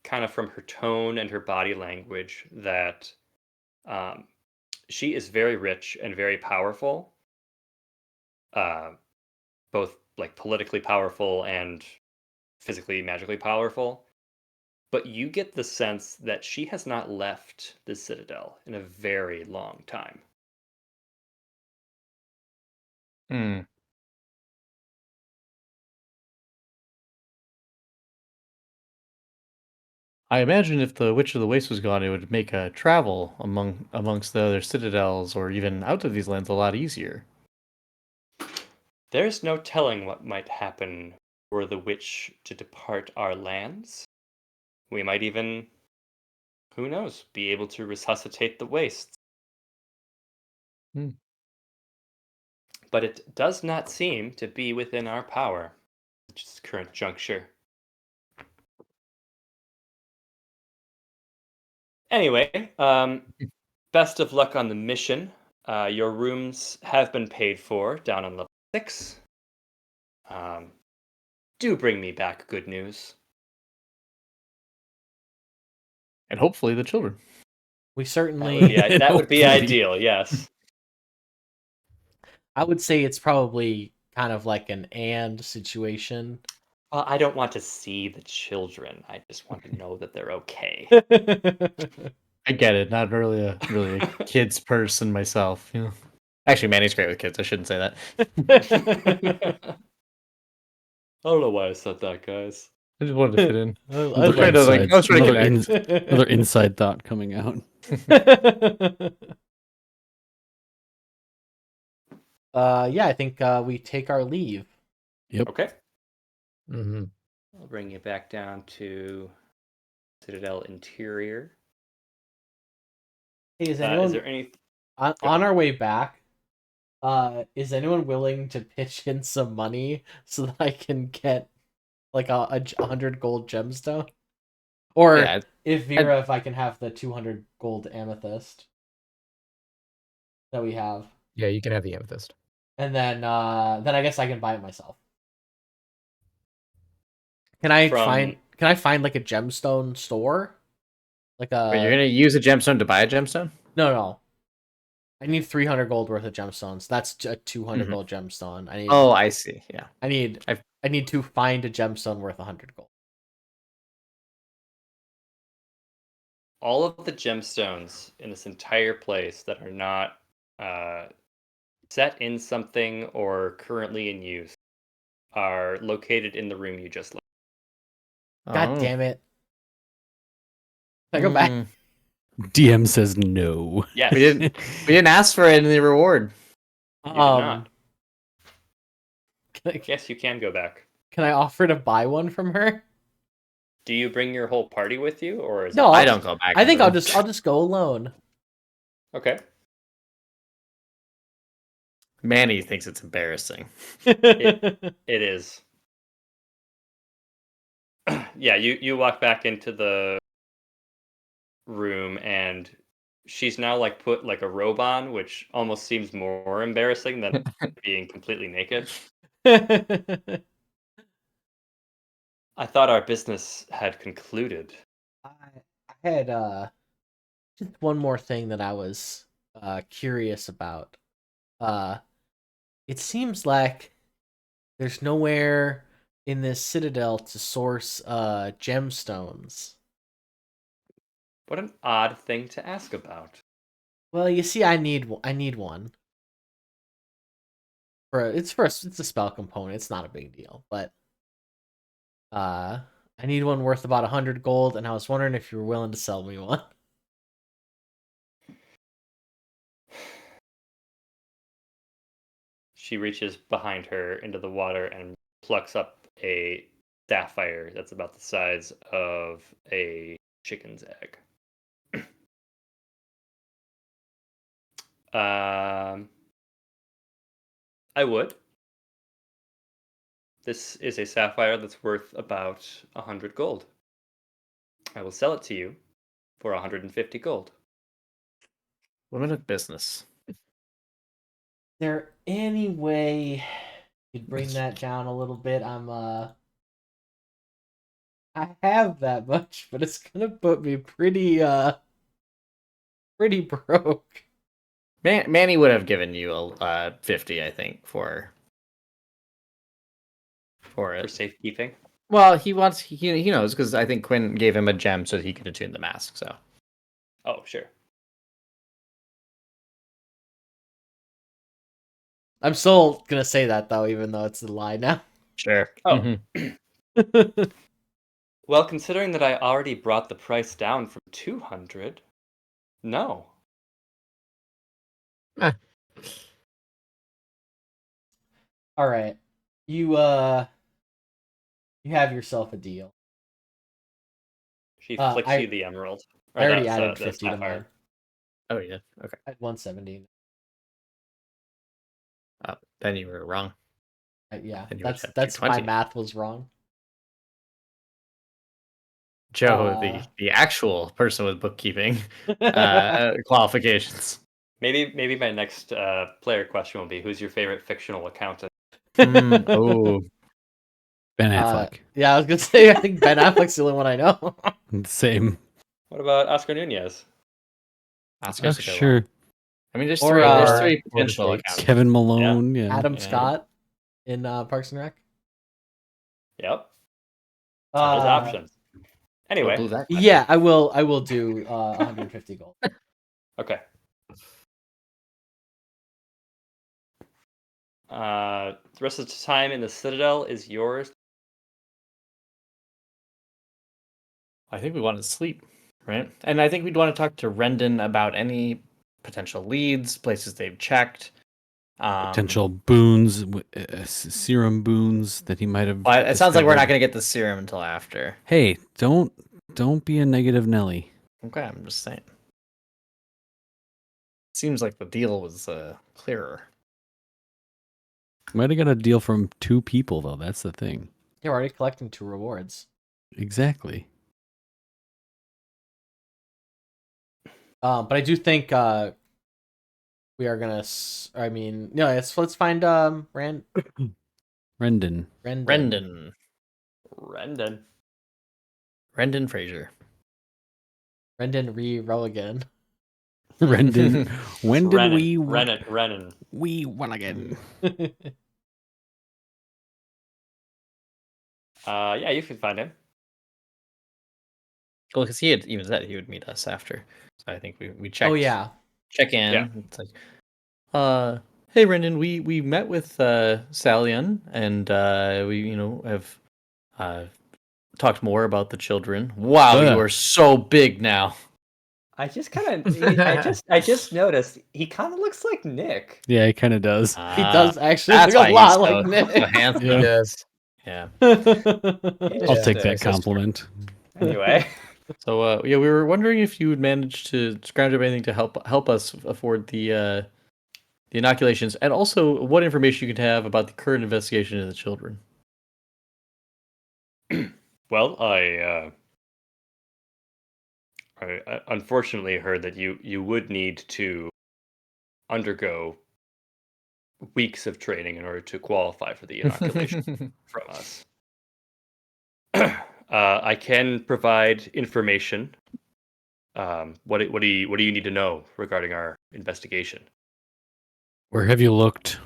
kind of from her tone and her body language that she is very rich and very powerful, both like politically powerful and physically magically powerful. But you get the sense that she has not left the Citadel in a very long time. I imagine if the Witch of the Waste was gone, it would make travel amongst the other citadels or even out of these lands a lot easier. There's no telling what might happen were the witch to depart our lands. We might even, who knows, be able to resuscitate the wastes. but it does not seem to be within our power at this current juncture. Anyway, best of luck on the mission. Your rooms have been paid for down on level 6. Do bring me back good news. And hopefully the children. We That would certainly. be, that would be Hopefully. ideal, yes. I would say it's probably kind of like an and situation. Well, I don't want to see the children. I just want to know that they're okay. I get it. Not really a kids person myself. You know. Actually, Manny's great with kids. I shouldn't say that. I don't know why I said that, guys. I just wanted to fit in. I was Another trying to I was trying to connect. another inside thought coming out. Yeah, I think we take our leave. Okay. Mm-hmm. I'll bring you back down to Citadel Interior. Hey, is anyone Is there any... on our way back? Is anyone willing to pitch in some money so that I can get like a 100 gold gemstone? Or Yeah, if I can have the 200 gold amethyst that we have, Yeah, you can have the amethyst. and then I guess I can buy it myself. Can I find like a gemstone store? Like a Wait, you're gonna use a gemstone to buy a gemstone? no. I need 300 gold worth of gemstones. That's a 200 Mhm. gold gemstone. Oh, I see. Yeah. I need to find a gemstone worth 100 gold. all of the gemstones in this entire place that are not set in something or currently in use are located in the room you just left. God Oh. damn it. Can I go back? Mm. DM says no. Yes. We didn't ask for any reward. You did not. Can Yes, you can go back. I offer to buy one from her? Do you bring your whole party with you, or is No, it... I don't go back. I think with them. I'll just go alone. Okay. Manny thinks it's embarrassing. It is. Yeah, you walk back into the room and she's now like put like a robe on, which almost seems more embarrassing than being completely naked. I thought our business had concluded. I had just one more thing that I was curious about. It seems like there's nowhere in this citadel to source gemstones. What an odd thing to ask about. Well, you see, I need one. It's a spell component. It's not a big deal, but I need one worth about 100 gold, and I was wondering if you were willing to sell me one. She reaches behind her into the water and plucks up a sapphire that's about the size of a chicken's egg. I would. This is a sapphire that's worth about 100 gold. I will sell it to you for 150 gold. Women of business. Is there any way you'd bring that down a little bit? I have that much, but it's gonna put me pretty broke. Manny would have given you a 50, I think, for For it. safekeeping. Well, he knows because I think Quinn gave him a gem so that he could attune the mask. So Oh, sure. I'm still gonna say that though, even though it's a lie now. sure. Oh. Mhm. Well, considering that I already brought the price down from 200, no. All right, you have yourself a deal. She flicks I- you the emerald. I already the added 50 to sapphire. mine. Oh yeah. Okay. I had 170. Then you were wrong. Yeah, And you would that's have my 220. math was wrong. Joe, the actual person with bookkeeping qualifications. Maybe my next player question will be, who's your favorite fictional accountant? Oh, Ben Affleck. Yeah, I was gonna say I think Ben Affleck's the only one I know. Same. What about Oscar Nunez? Oscar's a good Sure. one. I mean, there's Or, three. There's uh, three or the potential States. accountants. Kevin Malone. Yeah. Adam Yeah. Scott in Parks and Rec. Yep. So there's options. Anyway, blew that Yeah, I will do 150 gold. okay. The rest of the time in the Citadel is yours. I think we want to sleep, right? And I think we'd want to talk to Rendon about any potential leads, places they've checked. Potential boons, serum boons that he might have. Well, it sounds like we're not discovered. going to get the serum until after. Hey, don't be a negative Nelly. Okay, I'm just saying. Seems like the deal was clearer. Might have got a deal from 2 people though. That's the thing. You're already collecting 2 rewards. Exactly. But I do think we are gonna. Let's find Rendon. Rendon Fraser. Rendon re-roll again. Rendon. When did Renan. we won again? Yeah, you can find him. Well, because he had even said he would meet us after. So I think we checked. Oh yeah. Check in. Yeah. It's like, hey Rendon, we met with Salian and we have talked more about the children. Wow, you are so big now. I just noticed he kind of looks like Nick. Yeah, he kind of does. He does actually That's look why a lot he's like so Nick. handsome. Yeah. Yes. Yeah. I'll Yeah. take that Sister. compliment. Anyway, So yeah, we were wondering if you would manage to scrounge up anything to help us afford the inoculations, and also what information you could have about the current investigation of the children. well, I unfortunately heard that you would need to undergo weeks of training in order to qualify for the inoculation from us. I can provide information. What do you need to know regarding our investigation? Where have you looked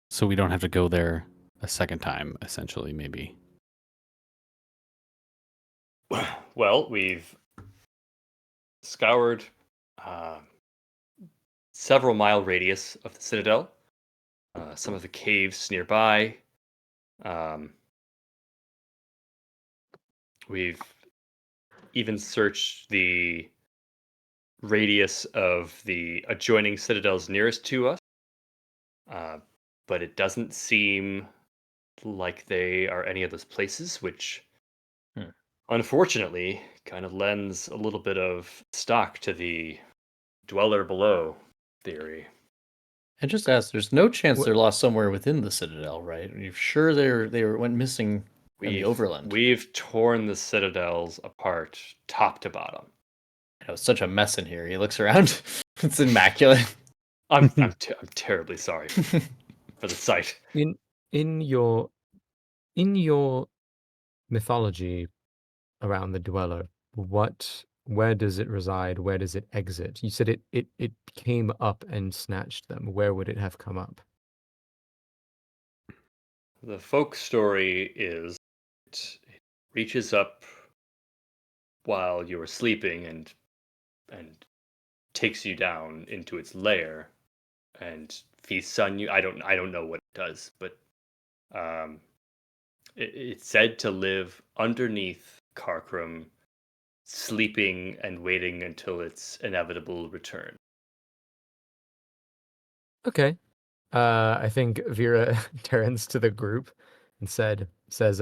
so we don't have to go there a second time, essentially, maybe? Well, we've scoured several mile radius of the Citadel, some of the caves nearby. We've even searched the radius of the adjoining citadels nearest to us, but it doesn't seem like they are any of those places, which unfortunately kind of lends a little bit of stock to the dweller below theory. And just ask, there's no chance they're lost somewhere within the Citadel, right? Are you sure they went missing in the Overland? We've torn the citadels apart, top to bottom. It was such a mess in here. He looks around; it's immaculate. I'm terribly sorry for the sight. In your mythology around the dweller, where does it reside? Where does it exit? You said it came up and snatched them. Where would it have come up? The folk story is it reaches up while you are sleeping and takes you down into its lair and feasts on you. I don't know what it does, but it's said to live underneath Karkram, sleeping and waiting until its inevitable return. Okay. I think Vera turns to the group and says,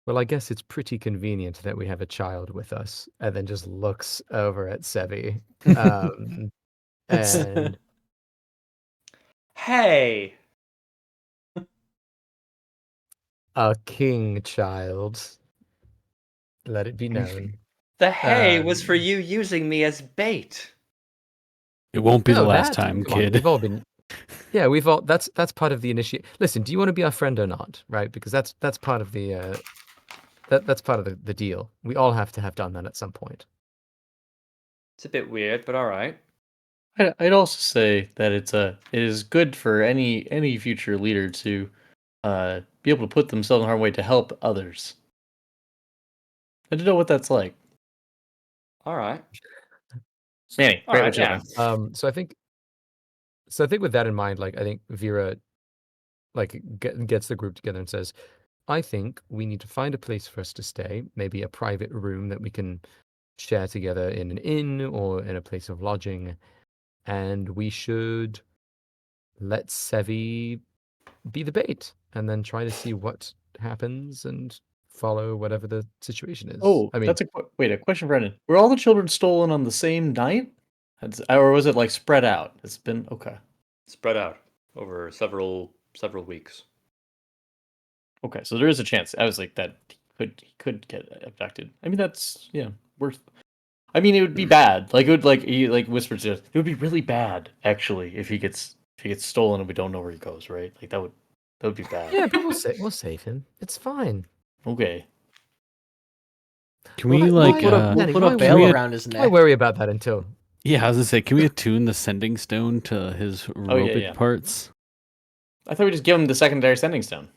well, I guess it's pretty convenient that we have a child with us, and then just looks over at Sevi. And Hey, a king child. Let it be known. The hay was Um, for you using me as bait. It won't be the No, last that time, come on, kid. we've all been. Yeah, we've all. That's part of the initiate. Listen, do you want to be our friend or not? Right, because that's part of the that's part of the deal. We all have to have done that at some point. It's a bit weird, but all right. I'd also say that it is good for any future leader to be able to put themselves in harm's way to help others. I don't know what that's like. All right. Manny, All great, right, what you yeah. man. So I think with that in mind, like I think Vera like gets the group together and says, I think we need to find a place for us to stay, maybe a private room that we can share together in an inn or in a place of lodging, and we should let Sevi be the bait and then try to see what happens and follow whatever the situation is. Oh, I mean, that's a question, Brendan. Were all the children stolen on the same night, or was it like spread out? It's been okay. Spread out over several weeks. Okay, so there is a chance. I was like that he could get abducted. I mean, that's worth. I mean, it would be bad. Like it would he like whispered to us. It would be really bad actually if he gets stolen and we don't know where he goes. Right? Like that would be bad. yeah, but we'll save him. It's fine. Okay. Can we Why- like why- We'll Danny, put why a would veil we- around his Why neck. worry about that until yeah, I was gonna say, can we attune the sending stone to his robic yeah. parts? I thought we just give him the secondary sending stone.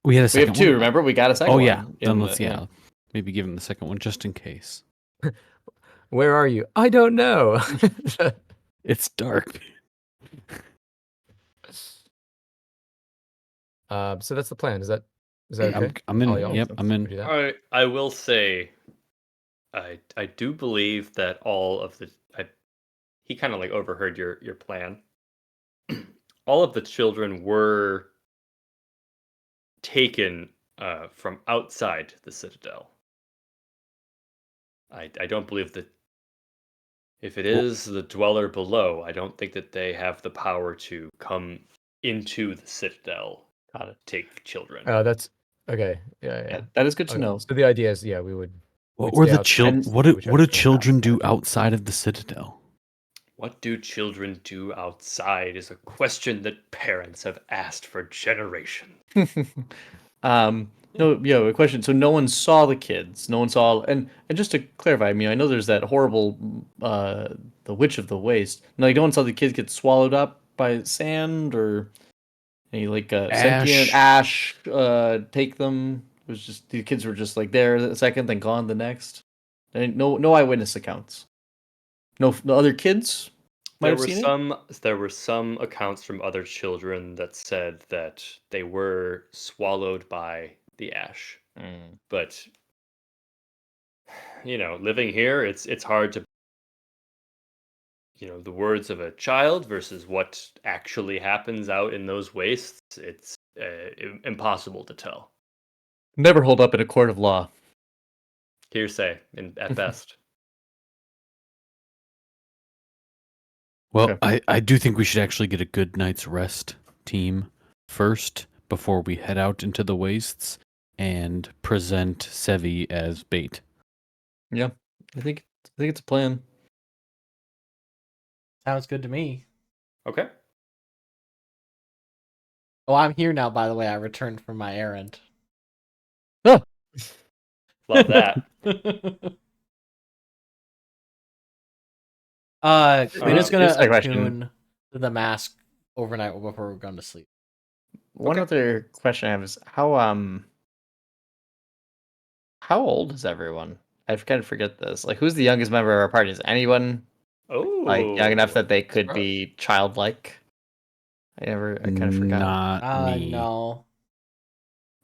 We had a We second have two. one. Remember, we got a second Oh one. yeah, then in let's the- maybe give him the second one just in case. where are you? I don't know. It's dark. So that's the plan. Is that okay? I'm in. All y'all? Yep, I'm in. We do that? I will say, I do believe that all of the he kind of like overheard your plan. All of the children were taken from outside the citadel. I don't believe that if it is the dweller below, I don't think that they have the power to come into the citadel. Got it. Take children. That's okay. Yeah. Yeah, that is good to Okay, know. So the idea is, yeah, we would. What we'd were stay the outside, children? see What do whichever children happens. do outside of the citadel? What do children do outside is a question that parents have asked for generations. No, a question. So no one saw the kids. No one saw, and just to clarify, I mean, I know there's that horrible, the Witch of the Waste. No, like, no one saw the kids get swallowed up by sand or any like sentient ash take them. It was just the kids were just like there a second, then gone the next. And no eyewitness accounts. No other kids might There have were seen it. there were some accounts from other children that said that they were swallowed by the ash. But living here, it's hard to the words of a child versus what actually happens out in those wastes. It's impossible to tell. Never hold up in a court of law. Hearsay, at best. Well, Okay. I do think we should actually get a good night's rest team first before we head out into the wastes and present Sevi as bait. Yeah, I think it's a plan. Sounds good to me. Okay. Oh, I'm here now, by the way. I returned from my errand. Love that. Quinn is gonna Here's my question. attune the mask overnight before we're going to sleep. One other question I have is how old is everyone? I kind of forget this. Like, who's the youngest member of our party? Is anyone Oh, like young enough that they could be childlike? I kind of forgot. Not me. No.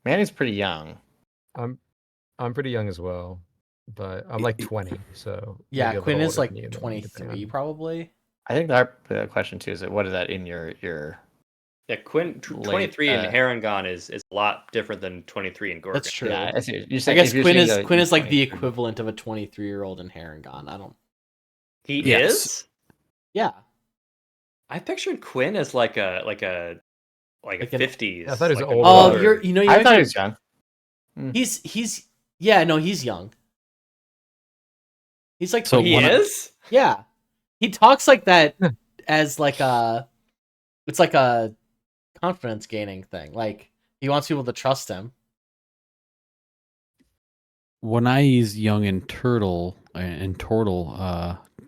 Manny's pretty young. I'm pretty young as well, but I'm like 20, so Yeah, maybe a Quinn little is older like than you, then, 23 depending on- probably. I think the question too is what is that in your Yeah, Quinn 23 in Harangon is a lot different than 23 in Gorgon. That's true. yeah? I see. I guess Quinn is like the equivalent of a 23-year-old in Harangon. I don't. He Yes. is? Yeah. I pictured Quinn as like a Like an- 50s. I thought he was like older. Oh, older- you're I thought he actually, was young. He's yeah, no, he's young. He's like So He when I- is? yeah. He talks like that as like it's like a confidence gaining thing. Like he wants people to trust him. when I use young in turtle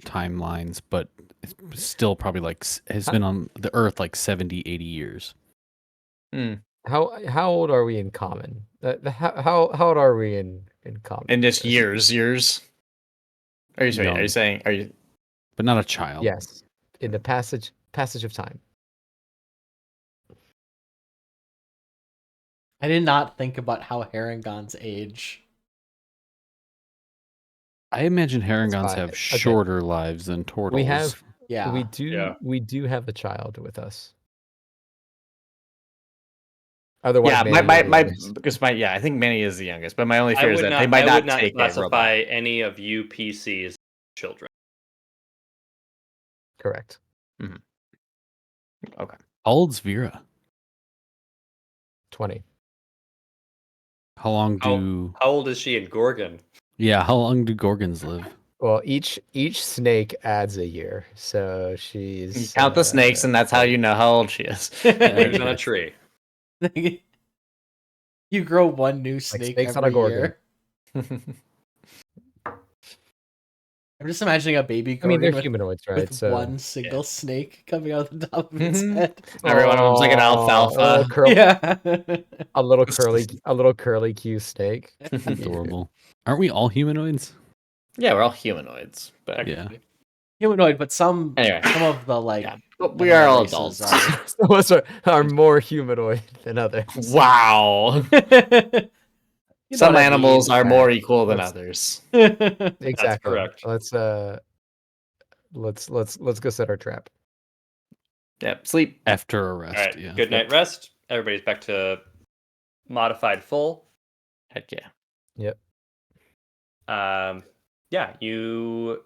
timelines, but it's still probably like has been on the Earth like 70, 80 years. How old are we in common? How old are we in common? In just years. Are you Young. saying? Are you? But not a child. Yes, in the passage of time. I did not think about how Harringons age. I imagine Harringons fine. have Okay. shorter lives than turtles. We have Yeah. we do have a child with us. Otherwise, Yeah, Manny my is the youngest. because I think Manny is the youngest, but my only I fear is would that not, they might I would not not take a classify robot. any of you PCs as children. Correct. Okay. How old's Vera? 20. How long do How old is she in Gorgon? how long do Gorgons live? Well, each snake adds a year, so You she's count the snakes, and that's how you know how old she is. Eggs on a tree. You grow one new snake snakes on a every Gorgon. year. I'm just imagining a baby I Gorgon mean, they're with, humanoids, right? with So one single snake coming out of the top of its Mhm. head. Every one of them's like an Aw, alfalfa. Yeah. a little curly Q snake. Adorable. Aren't we all humanoids? Yeah, we're all humanoids, but Yeah. Humanoid, but some Anyway. of the like Yeah, but we are all races adults. Some of us are more humanoid than others. Wow. You know Some what I animals mean. are more equal than Let's- others. Exactly. That's correct. Let's go set our trap. Yep, sleep. After a All rest, right. yeah. Good night rest. Everybody's back to modified full. Heck yeah. Yep. Yeah, you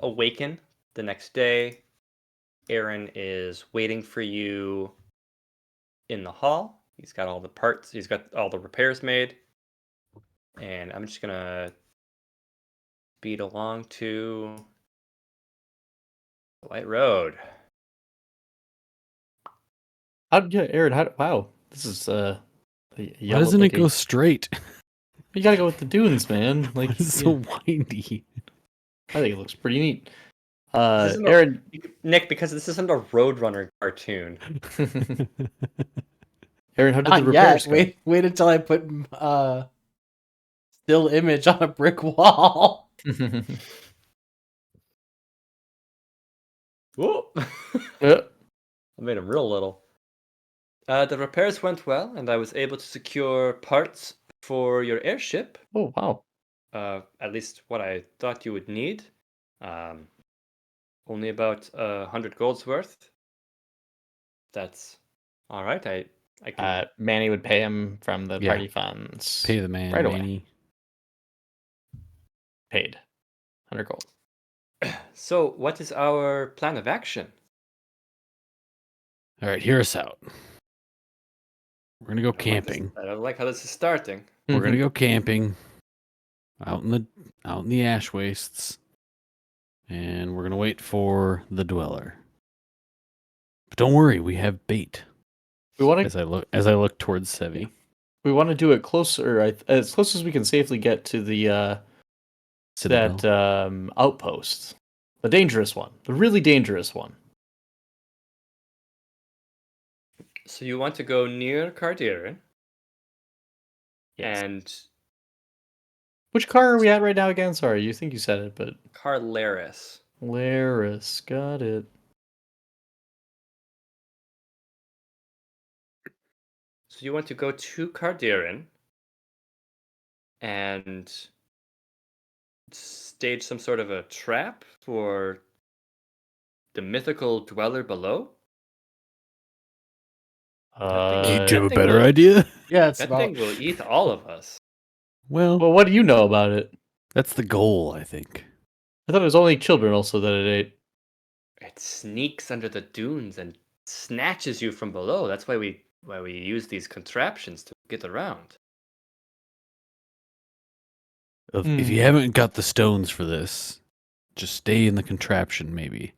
awaken the next day. Aaron is waiting for you in the hall. He's got all the parts. He's got all the repairs made. And I'm just gonna speed along to the White Road. Aaron, wow. This is Why doesn't it go straight? You gotta go with the dunes, man. Like It's so windy. I think it looks pretty neat. This isn't Aaron, Nick, because this isn't a Roadrunner cartoon. Aaron, how did the Not repairs yet. Wait until I put still image on a brick wall. go? Whoa! Uh, I made him real little. The repairs went well, and I was able to secure parts for your airship. oh wow. At least what I thought you would need. Only about 100 gold's worth. That's all right. I can. Manny would pay him from the Yeah. party funds. Pay the man, Right away. Manny. Paid. 100 gold. So, what is our plan of action? All right, hear us out. We're gonna go camping. I don't like how this is starting. We're gonna go camping out in the ash wastes, and we're gonna wait for the dweller. But don't worry, we have bait. We want As I look towards Sevi. to do it closer, as close as we can safely get to the Citadel. that outpost, the dangerous one, the really dangerous one. So you want to go near Cardiran, Yes. and Which car are we at right now again? Sorry, you think you said it, but Carlaris. Laris, got it. So you want to go to Cardiran and stage some sort of a trap for the mythical dweller below? Do you that have a thing better will- idea? Yeah, it's That about thing will eat all of us. Well, Well, what do you know about it? that's the goal, I think. I thought it was only children also that it ate. It sneaks under the dunes and snatches you from below. That's why we why we use these contraptions to get around. If you haven't got the stones for this, just stay in the contraption, maybe.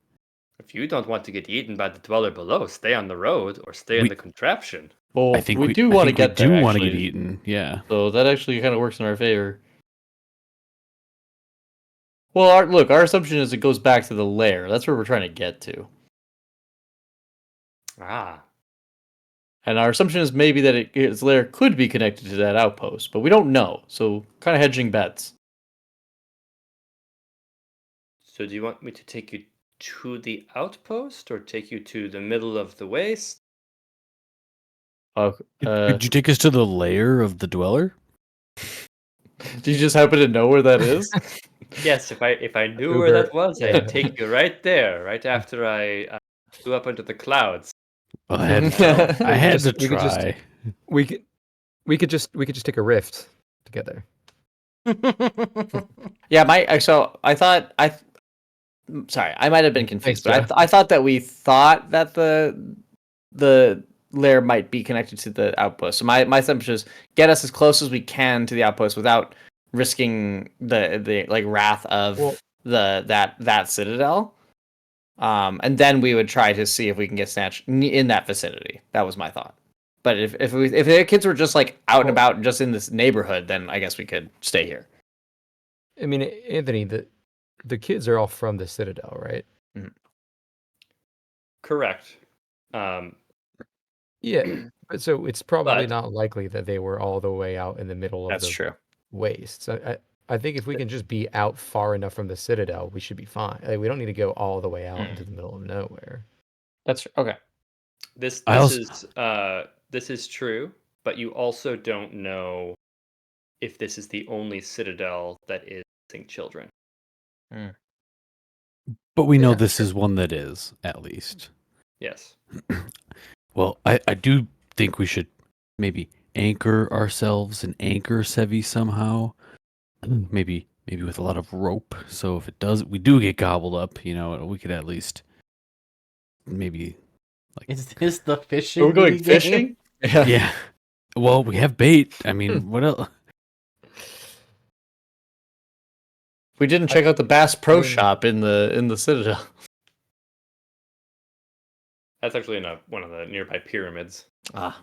If you don't want to get eaten by the dweller below, stay on the road or stay in We- the contraption. Well, I think we do I want to think we get there. do want to get Actually, eaten. Yeah. so that actually kind of works in our favor. Well, look, our assumption is it goes back to the lair. That's where we're trying to get to. Ah, And our assumption is maybe that its lair could be connected to that outpost, but we don't know. So kind of hedging bets. so do you want me to take you to the outpost or take you to the middle of the waste? Could you take us to the lair of the dweller? Do you just happen to know where that is? Yes, if I knew where Uber, that was, yeah. I'd take you right there, right after I flew up into the clouds. Well, I had to try. I had Just- to we could just- try. We could just take a rift to get there. Yeah, sorry, I might have been confused, Thanks, but I thought that we thought that the lair might be connected to the outpost. So my assumption is get us as close as we can to the outpost without risking the like wrath of Well- that citadel. And then we would try to see if we can get snatched in that vicinity. That was my thought. But if the kids were just like out and Well- about just in this neighborhood, then I guess we could stay here. I mean, Anthony, the kids are all from the Citadel, right? Correct. Yeah, but so it's probably But- not likely that they were all the way out in the middle of That's the true. waste. So I think if we can just be out far enough from the Citadel, we should be fine. Like, we don't need to go all the way out into the middle of nowhere. That's okay. This I also- this is true, but you also don't know if this is the only citadel that is missing children. But we know Yeah, this is one that is, at least. Yes. Well, I do think we should maybe anchor ourselves and anchor Sevi somehow. Maybe with a lot of rope. So if we do get gobbled up, we could at least maybe Is this the fishing? Are we going minigame? fishing? yeah. Well, we have bait. I mean, what else? We didn't check out the Bass Pro mean- Shop in the Citadel. That's actually in one of the nearby pyramids. Ah.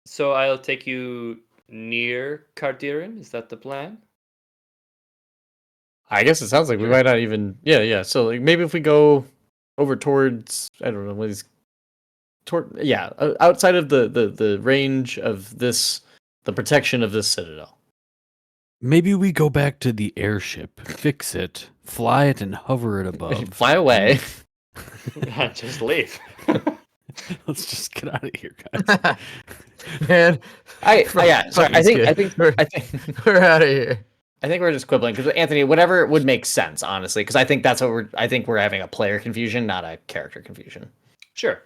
So I'll take you near Cardiran. Is that the plan? I guess it sounds like we might not even. Yeah. So like maybe if we go over towards I don't know what is outside of the range of this the protection of this citadel. Maybe we go back to the airship, fix it, fly it, and hover it above. Fly away. Just leave. Let's just get out of here, guys. Man, Sorry. I think we're out of here. I think we're just quibbling because Anthony, whatever would make sense, honestly, because I think that's what I think we're having a player confusion, not a character confusion. Sure.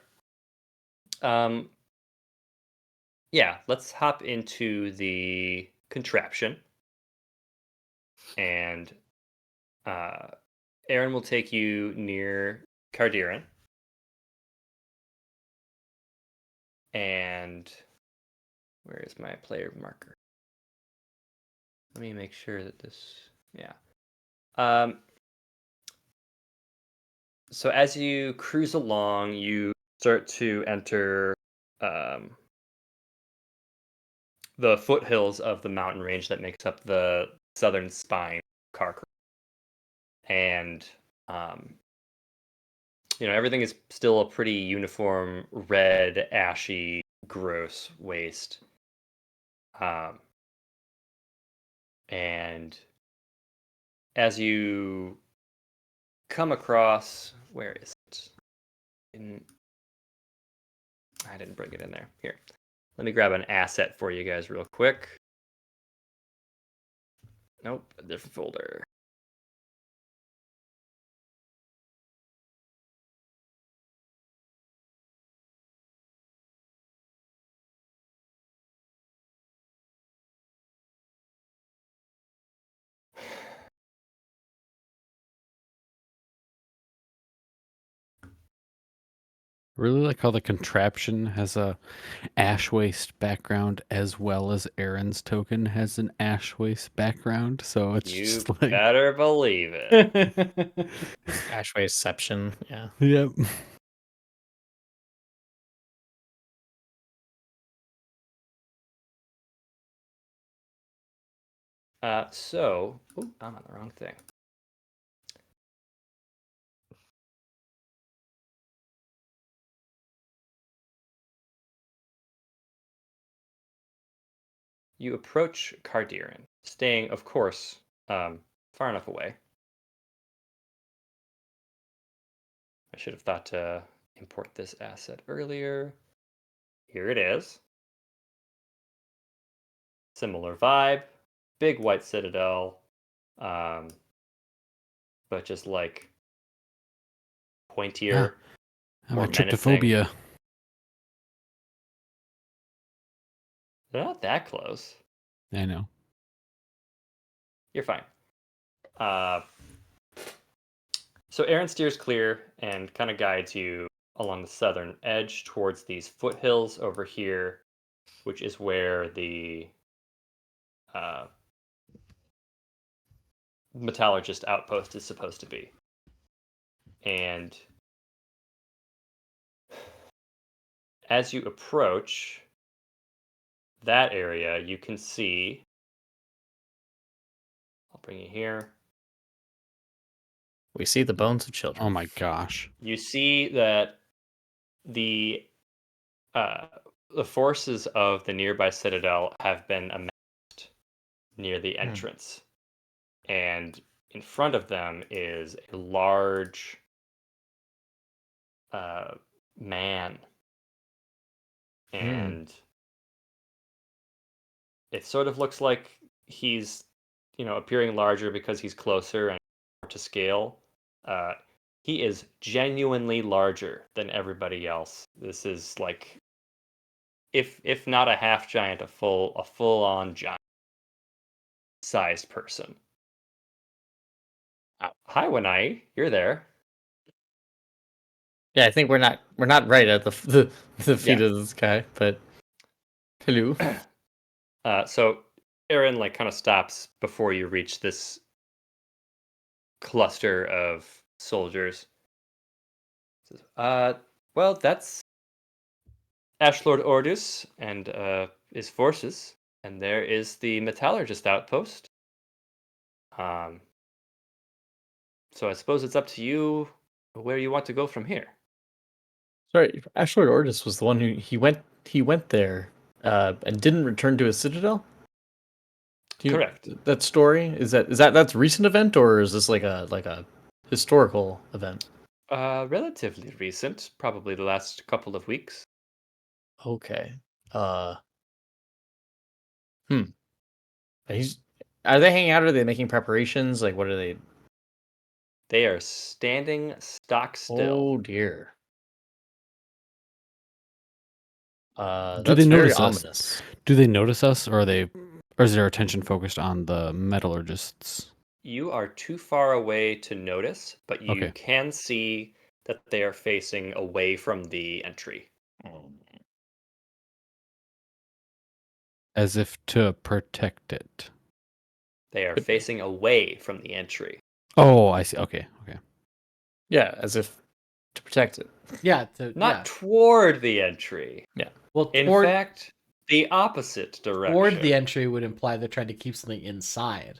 Yeah, let's hop into the contraption. And Aaron will take you near Cardiran. And where is my player marker? Let me make sure that this, yeah. So as you cruise along, you start to enter the foothills of the mountain range that makes up the southern spine of Karkar. And everything is still a pretty uniform red, ashy, gross waste. And as you come across, where is it? I didn't bring it in there. Here, let me grab an asset for you guys real quick. Nope, a different folder. Really like how the contraption has a ash waste background as well as Aaron's token has an ash waste background. So it's You just like, better believe it. Ashwayception. Yeah. yep. I'm on the wrong thing. You approach Cardiran, staying, of course, far enough away. I should have thought to import this asset earlier. Here it is. Similar vibe, big white citadel, but just like pointier, My more menacing. tryptophobia. They're not that close. I know. You're fine. So Aaron steers clear and kind of guides you along the southern edge towards these foothills over here, which is where the uh, metallurgist outpost is supposed to be. And as you approach that area, you can see. I'll bring you here. We see the bones of children. Oh my gosh. You see that the forces of the nearby citadel have been amassed near the entrance, and in front of them is a large man, and it sort of looks like he's, appearing larger because he's closer and more to scale. He is genuinely larger than everybody else. This is like, if not a half giant, a full on giant sized person. Hi, Wanai, you're there. Yeah, I think we're not right at the feet Yeah. of this guy, but hello. So Aaron kind of stops before you reach this cluster of soldiers. Says, well, that's Ashlord Ordus and his forces, and there is the metallurgist outpost. So I suppose it's up to you where you want to go from here. Sorry, Ashlord Ordus was the one who he went there and didn't return to his citadel. Correct. That story that's a recent event, or is this like a historical event? Relatively recent, probably the last couple of weeks. Okay. Are they hanging out? Or are they making preparations? Like, what are they? They are standing stock still. Oh dear. Do That's they very notice us? ominous. Do they notice us, or is their attention focused on the metallurgists? You are too far away to notice, but you Okay. can see that they are facing away from the entry. As if to protect it. They are facing away from the entry. Oh, I see. Okay. Yeah, as if to protect it. Yeah, Not toward the entry. Yeah. Well, In fact, the opposite direction. toward the entry would imply they're trying to keep something inside.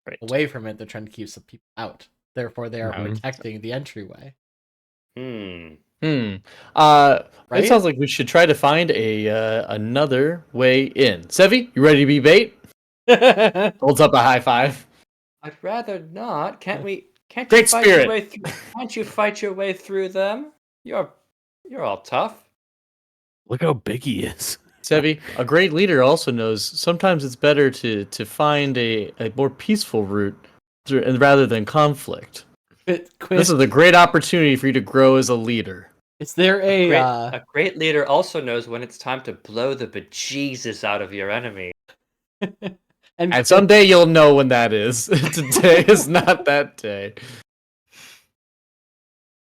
Right. Away from it, they're trying to keep some people out. Therefore, they are Mhm. protecting the entryway. Hmm. It Right? sounds like we should try to find another way in. Sevi, you ready to be bait? Holds up a high five. I'd rather not. Can't we? Can't Great you fight spirit. your way through? Can't you fight your way through them? You're all tough. Look how big he is. Sevi, a great leader also knows sometimes it's better to find a more peaceful route rather than conflict. This is a great opportunity for you to grow as a leader. Is there A great leader also knows when it's time to blow the bejesus out of your enemy. And someday you'll know when that is. Today is not that day.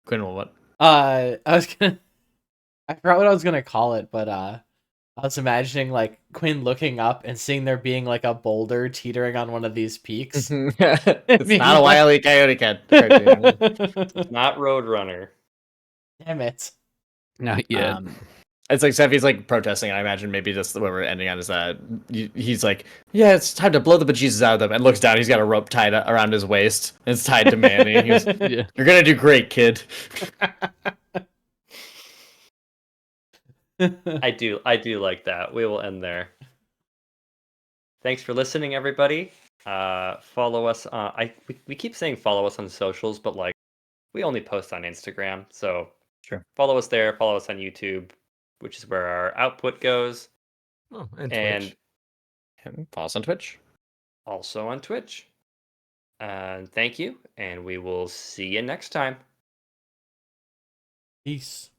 Quinn, what? I was gonna I forgot what I was gonna call it, but I was imagining like Quinn looking up and seeing there being like a boulder teetering on one of these peaks. It's Being not a like- Wile E. Coyote cartoon. Not Roadrunner. Damn it. Not yet. It's like Seffi's like protesting. I imagine maybe just what we're ending on is that he's like, yeah, it's time to blow the bejesus out of them, and looks down. He's got a rope tied around his waist, and it's tied to Manny. He goes, Yeah. "You're gonna do great, kid." I do like that. We will end there. Thanks for listening, everybody. Follow us. We keep saying follow us on socials, but like we only post on Instagram, so Sure. follow us there. Follow us on YouTube, which is where our output goes, Oh, and and Twitch. And follow us on Twitch. also on Twitch. Thank you, and we will see you next time. Peace.